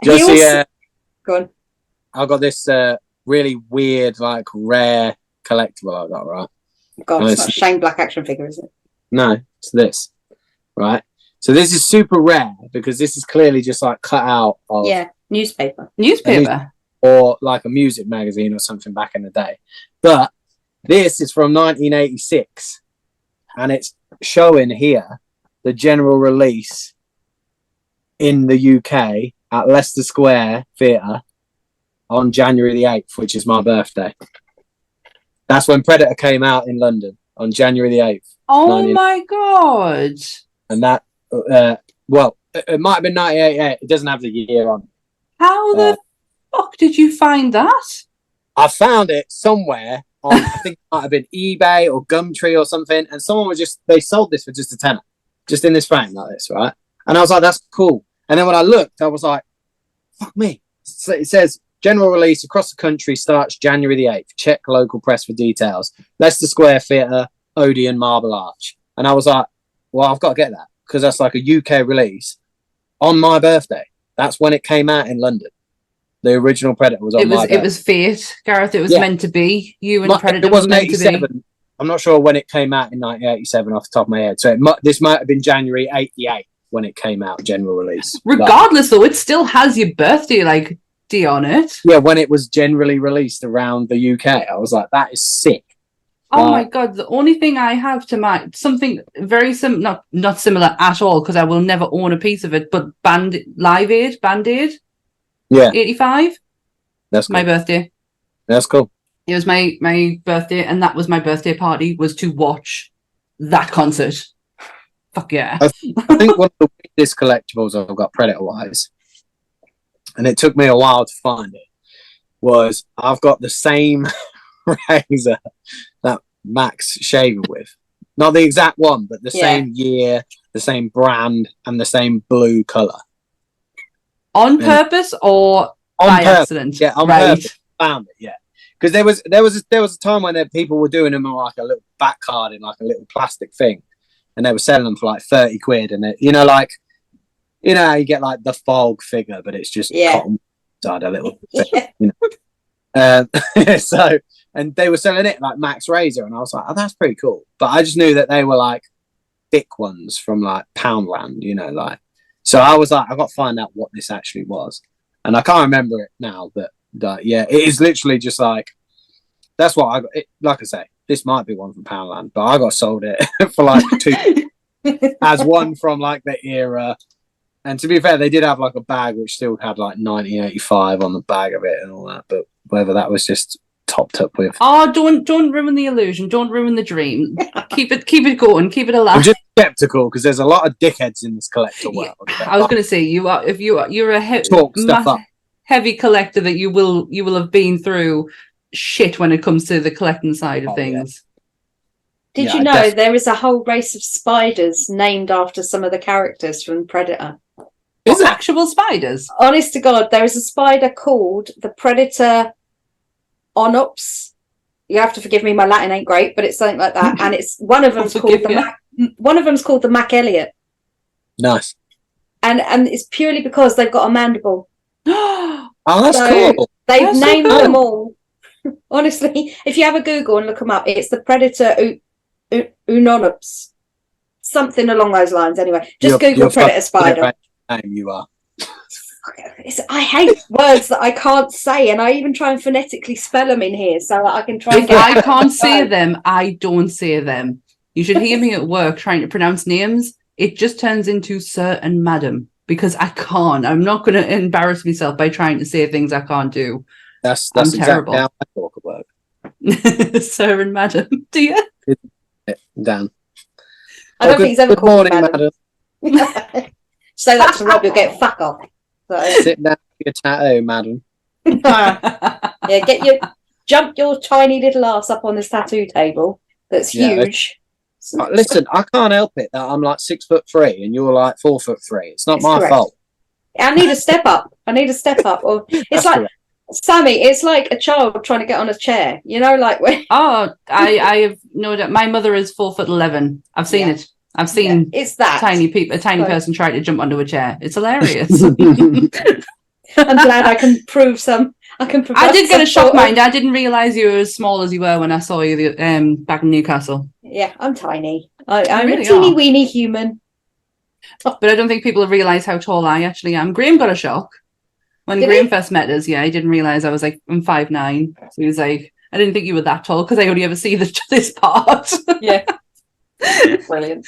Go on. I got this really weird, like rare collectible I got, right? God, it's not a Shane Black action figure, is it? No, it's this, right? So this is super rare because this is clearly just like cut out of newspaper, or like a music magazine or something back in the day. But this is from 1986, and it's showing here the general release in the UK at Leicester Square Theatre on January the 8th, which is my birthday. That's when Predator came out in London on January the 8th. Oh my God. And that, well, it might have been 1988. It doesn't have the year on. How the fuck did you find that? I found it somewhere on, I think it might have been eBay or Gumtree or something. And someone was they sold this for just a tenner, just in this frame like this, right? And I was like, that's cool. And then when I looked, I was like, fuck me. So it says, general release across the country starts January the 8th. Check local press for details. Leicester Square Theatre, Odeon, Marble Arch. And I was like, well, I've got to get that because that's like a UK release on my birthday. That's when it came out in London. The original Predator was on my birthday. It was fate, Gareth. It was meant to be. You and Predator it wasn't was meant 87. to be. I'm not sure when it came out in 1987 off the top of my head. So this might have been January 88 when it came out, general release. Regardless, though, it still has your birthday, like, D on it. Yeah, when it was generally released around the UK, I was like, that is sick. Oh my God, the only thing I have to something very similar, not similar at all, because I will never own a piece of it, but Live Aid, Band-Aid, 85. That's cool. My birthday. That's cool. It was my birthday, and that was my birthday party, was to watch that concert. Fuck yeah. I think one of the weirdest collectibles I've got Predator-wise, and it took me a while to find it, was I've got the same razor that Max shaving with. Not the exact one, but the same year, the same brand, and the same blue colour. On purpose or by accident? Yeah, on purpose. Found it, yeah. Because there was a time when people were doing them on like a little back card in like a little plastic thing, and they were selling them for like 30 quid, and it, how you get like the Fog figure, but it's just cotton inside a little thing, so, and they were selling it like Max Razor, and I was like, oh, that's pretty cool. But I just knew that they were like thick ones from like Poundland, like. So I was like, I got to find out what this actually was, and I can't remember it now. But it is literally just like that's what I got. Like I say, this might be one from Poundland, but I got sold it for like 2 as one from like the era. And to be fair, they did have like a bag which still had like 1985 on the bag of it and all that, but whether that was just topped up with. Oh, don't ruin the illusion. Don't ruin the dream. keep it going. Keep it alive. I'm just skeptical because there's a lot of dickheads in this collector world. I was going to say you're a heavy collector that you will have been through shit when it comes to the collecting side of things. Yeah. Did you know there is a whole race of spiders named after some of the characters from Predator? Is it actual spiders? Honest to God, there is a spider called the Predator Onops. You have to forgive me, my Latin ain't great, but it's something like that. And it's one of them's called the Mac Elliot. Nice. And it's purely because they've got a mandible. Oh, that's cool. They've named them all. Honestly, if you have a Google and look them up, it's the Predator Unonops. something along those lines. Anyway, just Google you're predator spider. Name you are. I hate words that I can't say, and I even try and phonetically spell them in here so that I can try and If get. I can't say them, I don't say them. You should hear me at work trying to pronounce names. It just turns into sir and madam because I can't. I'm not going to embarrass myself by trying to say things I can't do. That's exactly terrible. How I talk at work. Sir and madam, do you? Dan. I don't think he's ever called morning, madam. Say that to Rob, you'll get fuck off. So. Sit down for your tattoo, madam. Yeah, jump your tiny little ass up on this tattoo table that's huge. Listen, I can't help it that I'm like 6'3" and you're like 4'3". It's not my fault. I need a step up. Or it's like correct. Sammy, it's like a child trying to get on a chair. You know, like when. Oh, I have no doubt. My mother is 4'11". I've seen it. I've seen it's that a tiny person try to jump onto a chair. It's hilarious. I'm glad I can prove some. I did get a shock, mind. I didn't realise you were as small as you were when I saw you back in Newcastle. Yeah, I'm tiny. I'm really a teeny weeny human. But I don't think people have realised how tall I actually am. Graham got a shock when Graham first met us. Yeah, he didn't realise I was like, I'm 5'9". So he was like, I didn't think you were that tall because I only ever see this part. Yeah. Brilliant.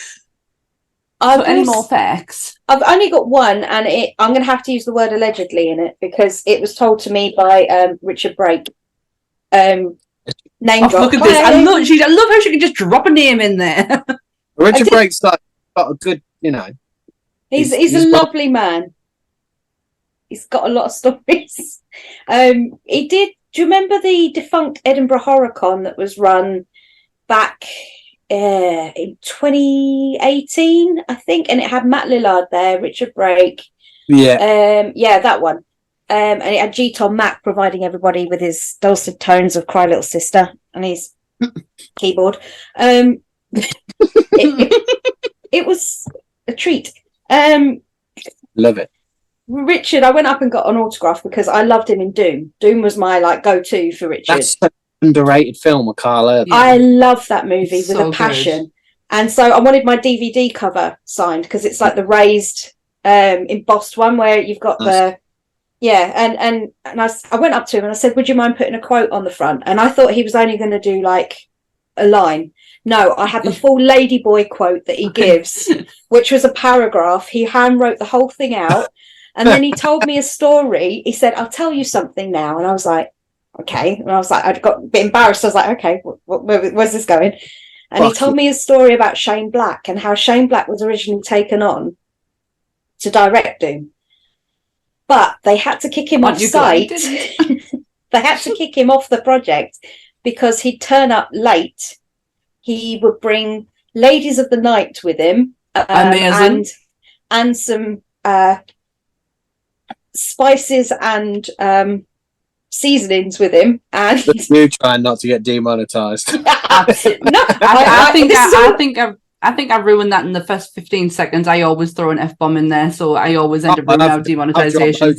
Any more facts? I've only got one, and I'm going to have to use the word allegedly in it because it was told to me by Richard Brake. Name drop. Look at this! I love how she can just drop a name in there. Richard Brake's got a good, you know. He's a lovely man. He's got a lot of stories. He did. Do you remember the defunct Edinburgh HorrorCon that was run back? In 2018, I think, and it had Matt Lillard there, Richard Brake. Yeah. That one. And it had G-Tom Mac providing everybody with his dulcet tones of Cry Little Sister and his keyboard. It was a treat. Love it. Richard, I went up and got an autograph because I loved him in Doom. Doom was my go-to for Richard. That's underrated film with Carl Urban. I love that movie with a passion. Good. And so I wanted my DVD cover signed because it's like the raised embossed one where you've got and I went up to him and I said, would you mind putting a quote on the front? And I thought he was only going to do like a line. No, I had the full Ladyboy quote that he gives, which was a paragraph. He hand wrote the whole thing out. And then he told me a story. He said, I'll tell you something now. And I was like, okay. And I was like, I got a bit embarrassed. I was like, okay, where's this going? And he told me a story about Shane Black and how Shane Black was originally taken on to direct Doom. But they had to kick him off site. They had to kick him off the project because he'd turn up late. He would bring ladies of the night with him. Amazing. And some spices and seasonings with him, and you trying not to get demonetized. No, I think I ruined that in the first 15 seconds. I always throw an F-bomb in there, so I always end up ruining out demonetization.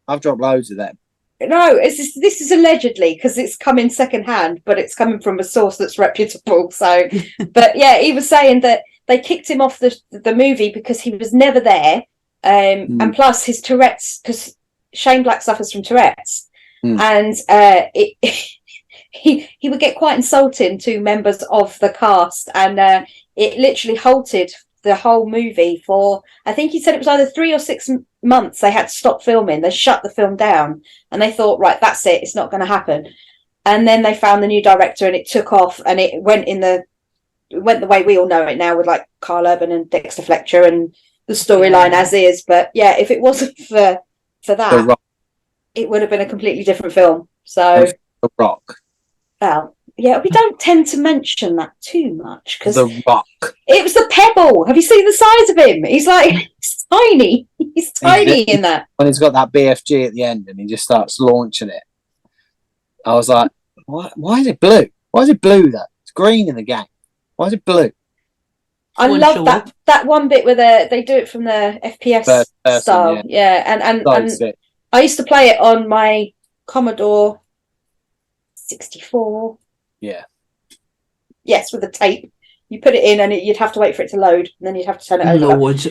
I've dropped loads of them. No, this is allegedly because it's coming secondhand, but it's coming from a source that's reputable. So, but yeah, he was saying that they kicked him off the movie because he was never there, and plus his Tourette's, because Shane Black suffers from Tourette's. And he would get quite insulting to members of the cast, and it literally halted the whole movie for, I think he said it was either 3 or 6 months. They had to stop filming. They shut the film down, and they thought, right, that's it. It's not going to happen. And then they found the new director, and it took off, and it went the way we all know it now with like Carl Urban and Dexter Fletcher and the storyline as is. But yeah, if it wasn't for that, it would have been a completely different film. So The Rock. Well, yeah, we don't tend to mention that too much because The Rock. It was the Pebble. Have you seen the size of him? He's like tiny. He's tiny in that. When he's got that BFG at the end and he just starts launching it, I was like, why is it blue? Why is it blue? That it's green in the game. Why is it blue? I love that one bit where they do it from the FPS style. Yeah, and I used to play it on my Commodore 64. Yeah. Yes, with the tape. You put it in, and you'd have to wait for it to load, and then you'd have to turn it over. Lord.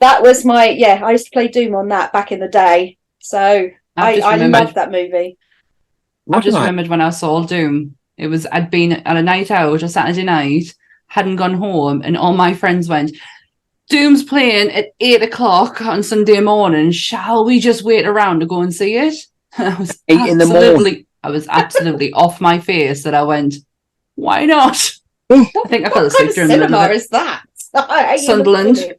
That was my I used to play Doom on that back in the day, so I loved that movie. I just remembered when I saw Doom. I'd been at a night out, a Saturday night, hadn't gone home, and all my friends went, Doom's playing at 8 o'clock on Sunday morning. Shall we just wait around to go and see it? I was 8 in the morning. I was absolutely off my face that I went, why not? I think I fell asleep during the middle of it. Is that? Sunderland.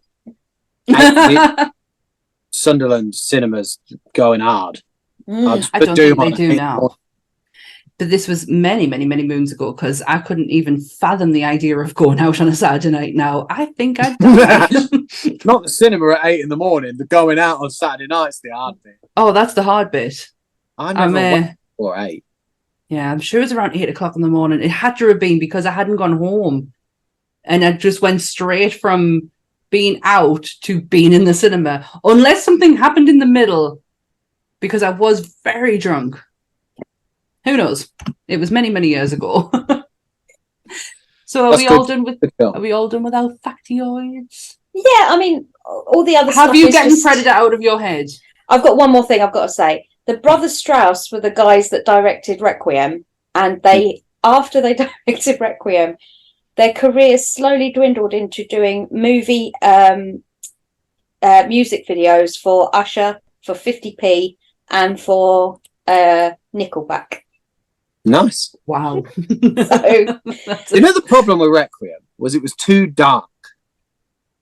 Sunderland cinemas going hard. I don't think they do now. But this was many, many, many moons ago, because I couldn't even fathom the idea of going out on a Saturday night now. I think I'd die. Not the cinema at 8 in the morning. The going out on Saturday night's the hard bit. Oh, that's the hard bit. I never went before 8. Yeah, I'm sure it was around 8 o'clock in the morning. It had to have been because I hadn't gone home. And I just went straight from being out to being in the cinema. Unless something happened in the middle, because I was very drunk. Who knows? It was many, many years ago. So are we all done with our factoids? Yeah, I mean, all the other stuff. Have you gotten Predator out of your head? I've got one more thing I've got to say. The Brothers Strauss were the guys that directed Requiem, and after they directed Requiem, their careers slowly dwindled into doing movie music videos for Usher, for 50p, and for Nickelback. Nice. Wow. So, the problem with Requiem was it was too dark.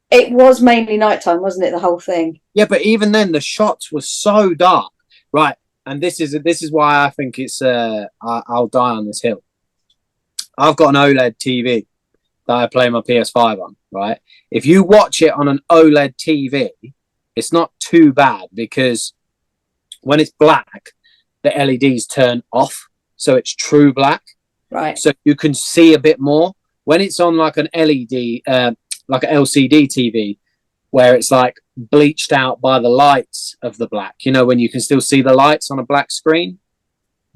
It was mainly nighttime, wasn't it? The whole thing. Yeah, but even then, the shots were so dark. Right, and this is why I think it's I'll die on this hill. I've got an OLED TV that I play my PS5 on. Right, if you watch it on an OLED TV, it's not too bad, because when it's black, the LEDs turn off, so it's true black. Right. So you can see a bit more. When it's on like an LED, like an LCD TV, where it's like bleached out by the lights of the black, when you can still see the lights on a black screen,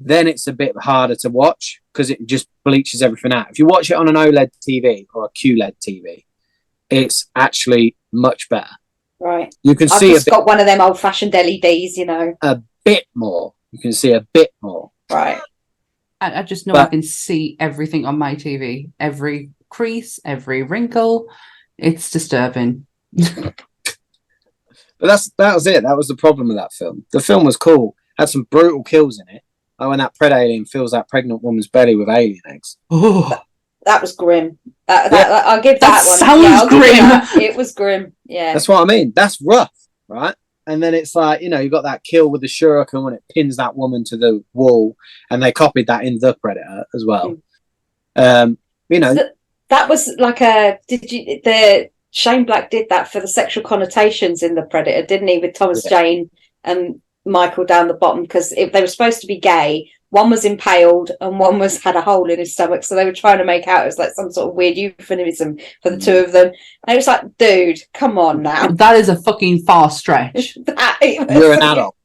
then it's a bit harder to watch because it just bleaches everything out. If you watch it on an OLED TV or a QLED TV, it's actually much better. Right. You can I've see just got one of them old-fashioned LEDs, a bit more. You can see a bit more. Right. I just know I can see everything on my TV. Every crease, every wrinkle. It's disturbing. But that was it. That was the problem with that film. The film was cool. Had some brutal kills in it. Like when that pred alien fills that pregnant woman's belly with alien eggs. Oh, that was grim. I'll give that one. Sounds grim. It was grim. Yeah. That's what I mean. That's rough, right? And then it's like, you got that kill with the shuriken when it pins that woman to the wall, and they copied that in The Predator as well. That was like the Shane Black did that for the sexual connotations in The Predator, didn't he? With Thomas Jane and Michael down the bottom, because they were supposed to be gay. One was impaled and one had a hole in his stomach, so they were trying to make out it was like some sort of weird euphemism for the two of them. And it was like, dude, come on now. That is a fucking far stretch. You're an adult.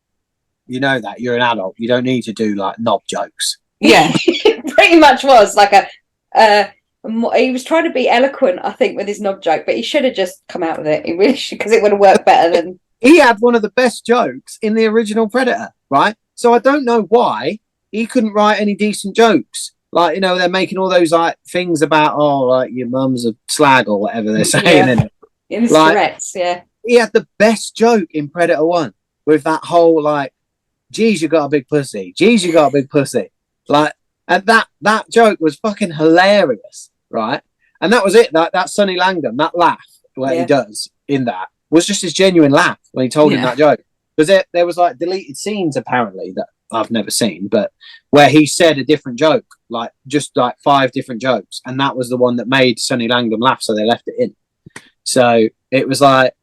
You know that. You're an adult. You don't need to do like knob jokes. Yeah. It pretty much was like he was trying to be eloquent, I think, with his knob joke, but he should have just come out with it. He really should, because it would have worked better than... He had one of the best jokes in the original Predator, right? So I don't know why he couldn't write any decent jokes. Like, they're making all those like things about, like your mum's a slag or whatever they're saying. In the threats, yeah. He had the best joke in Predator 1 with that whole like, geez, you got a big pussy. Geez, you got a big pussy. Like, and that joke was fucking hilarious, right? And that was it. That Sonny Langdon, that laugh he does in that was just his genuine laugh when he told him that joke. Because there was like deleted scenes apparently that I've never seen, but where he said a different joke, like just like 5 different jokes, and that was the one that made Sonny Langdon laugh, so they left it in. So it was like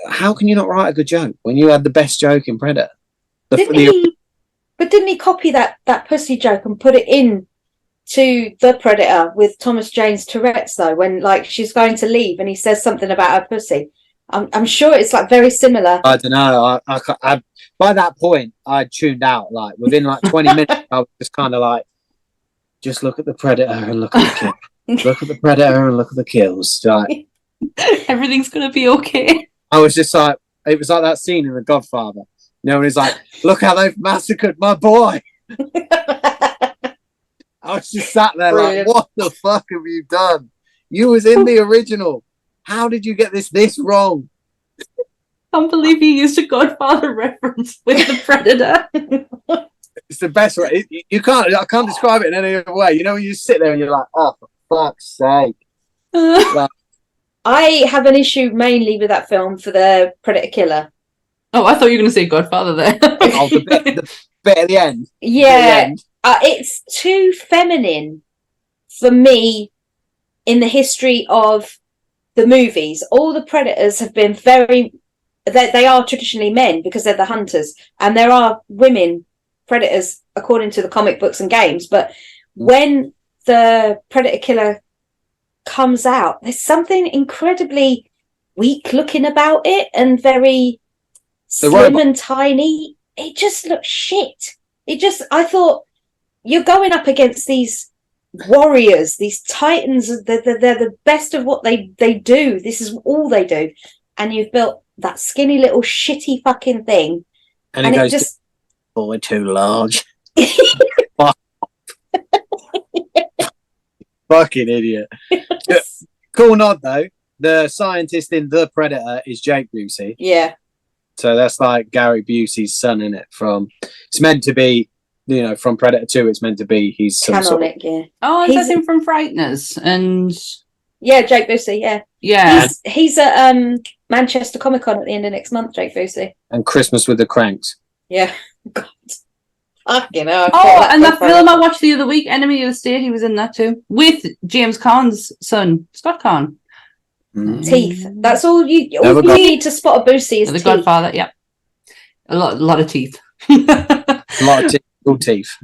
how can you not write a good joke when you had the best joke in Predator? Didn't he copy that pussy joke and put it in to The Predator with Thomas Jane's Tourette's though, when like she's going to leave and he says something about her pussy? I'm sure it's like very similar. I don't know. I by that point I tuned out. Like within like 20 minutes, I was just kind of like, just look at the predator and look at the kill. Look at the predator and look at the kills. Like, Everything's gonna be okay. I was just like, it was like that scene in The Godfather. You know, when he's like, look how they've massacred my boy. I was just sat there Brilliant. like, what the fuck have you done? You was in the original. How did you get this wrong? Can't believe you used a Godfather reference with the Predator. It's the best way. You can't. I can't describe it in any other way. You know, when you sit there and you're like, oh, for fuck's sake. I have an issue mainly with that film for the Predator killer. Oh, I thought you were going to say Godfather there. Oh, the bit at the end. Yeah, it's too feminine for me in the history of the movies. All the Predators have been they are traditionally men because they're the hunters, and there are women Predators according to the comic books and games. But when the Predator killer comes out, there's something incredibly weak looking about it and very slim and tiny. It just looks shit. I thought, you're going up against these warriors, these titans. They're the best of what they do. This is all they do. And you've built that skinny little shitty fucking thing. And it goes, just, we're too large. Fucking idiot. Cool nod, though. The scientist in The Predator is Jake Busey. Yeah. So that's like Gary Busey's son, in it. It's meant to be, you know, from Predator 2, it's meant to be he's some canonic, sort of... yeah. Oh, is that him from Frighteners? And yeah, Jake Busey, yeah. Yeah. He's at Manchester Comic Con at the end of next month, Jake Busey. And Christmas with the Cranks. Yeah. God. Fucking hell. Oh, and that film I watched the other week, Enemy of the State, he was in that too. With James Caan's son, Scott Caan. Teeth. That's all you need to spot a Busey is The teeth. Godfather, yeah. A lot of teeth. A lot of good teeth.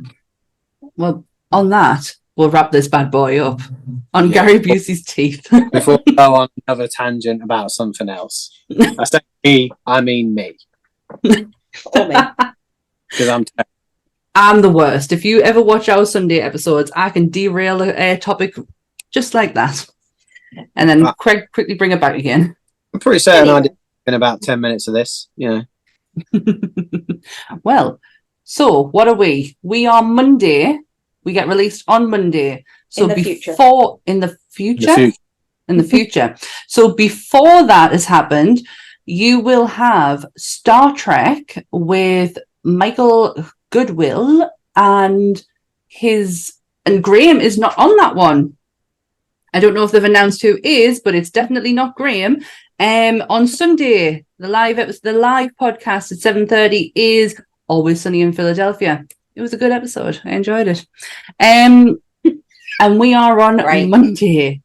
Well, on that, we'll wrap this bad boy up on Gary Busey's teeth. Before we go on another tangent about something else. I say me, I mean me. Or me. Because I'm the worst. If you ever watch our Sunday episodes, I can derail a topic just like that. And then Craig quickly bring it back again. I'm pretty certain I did in about 10 minutes of this, you know. Well, so what are we? We are Monday. We get released on Monday. So In the future. So before that has happened, you will have Star Trek with Michael Goodwill and Graham is not on that one. I don't know if they've announced who is, but it's definitely not Graham. On Sunday, the live podcast at 7:30 is Always Sunny in Philadelphia. It was a good episode. I enjoyed it. And we are on Monday.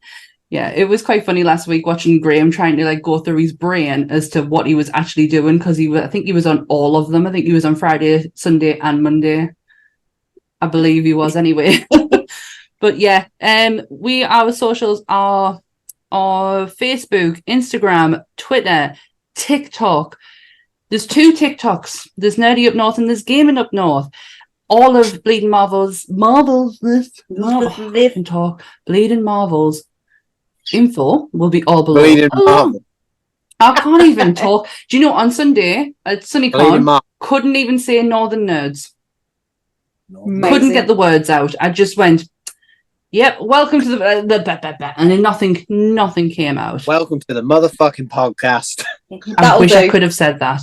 Yeah, it was quite funny last week watching Graham trying to go through his brain as to what he was actually doing, because I think he was on all of them. I think he was on Friday, Sunday, and Monday. I believe he was anyway. But yeah, our socials are Facebook, Instagram, Twitter, TikTok. There's 2 TikToks. There's Nerdy Up North and there's Gaming Up North. All of Bleeding Marvels info will be all below. I can't even talk. Do you know, on Sunday at SunnyCon, couldn't even say Northern Nerds. Amazing. Couldn't get the words out. I just went, yep, welcome to the and then nothing came out. Welcome to the motherfucking podcast. I wish I could have said that,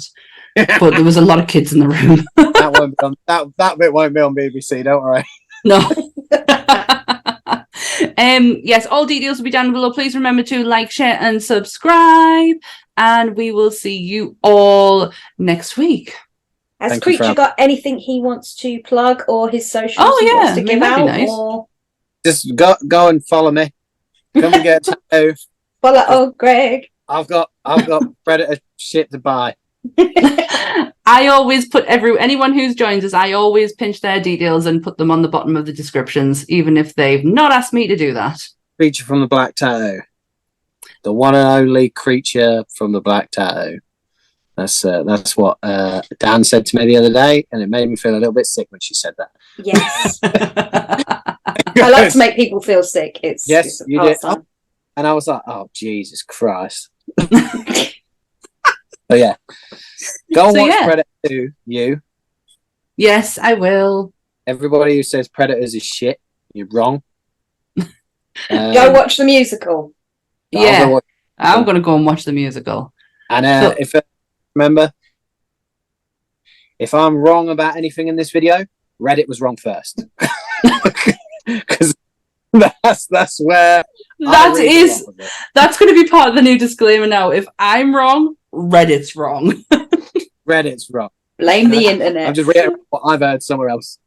but there was a lot of kids in the room. that bit won't be on BBC, don't worry. No. Yes, all details will be down below. Please remember to like, share, and subscribe, and we will see you all next week. Has Creature got anything he wants to plug or his socials he wants to give out? Nice. Or... Just go and follow me. Come and get a tattoo. Follow Greg. I've got Predator shit to buy. I always put anyone who's joined us, I always pinch their details and put them on the bottom of the descriptions, even if they've not asked me to do that. Creature from the Black Tattoo. The one and only Creature from the Black Tattoo. That's what Dan said to me the other day, and it made me feel a little bit sick when she said that. Yes. I like to make people feel sick. It's Yes, it's you did. And I was like, oh, Jesus Christ. But yeah. Go and watch Predator 2, you. Yes, I will. Everybody who says Predators is shit, you're wrong. Go watch the musical. Yeah, I'm going to go and watch the musical. And remember, if I'm wrong about anything in this video, Reddit was wrong first. Because that's where that's going to be part of the new disclaimer now. If I'm wrong, Reddit's wrong. Reddit's wrong. Blame the internet. I'm just reiterating what I've heard somewhere else.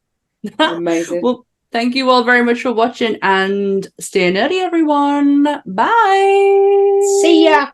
Amazing. Well, thank you all very much for watching and stay nerdy, everyone. Bye. See ya.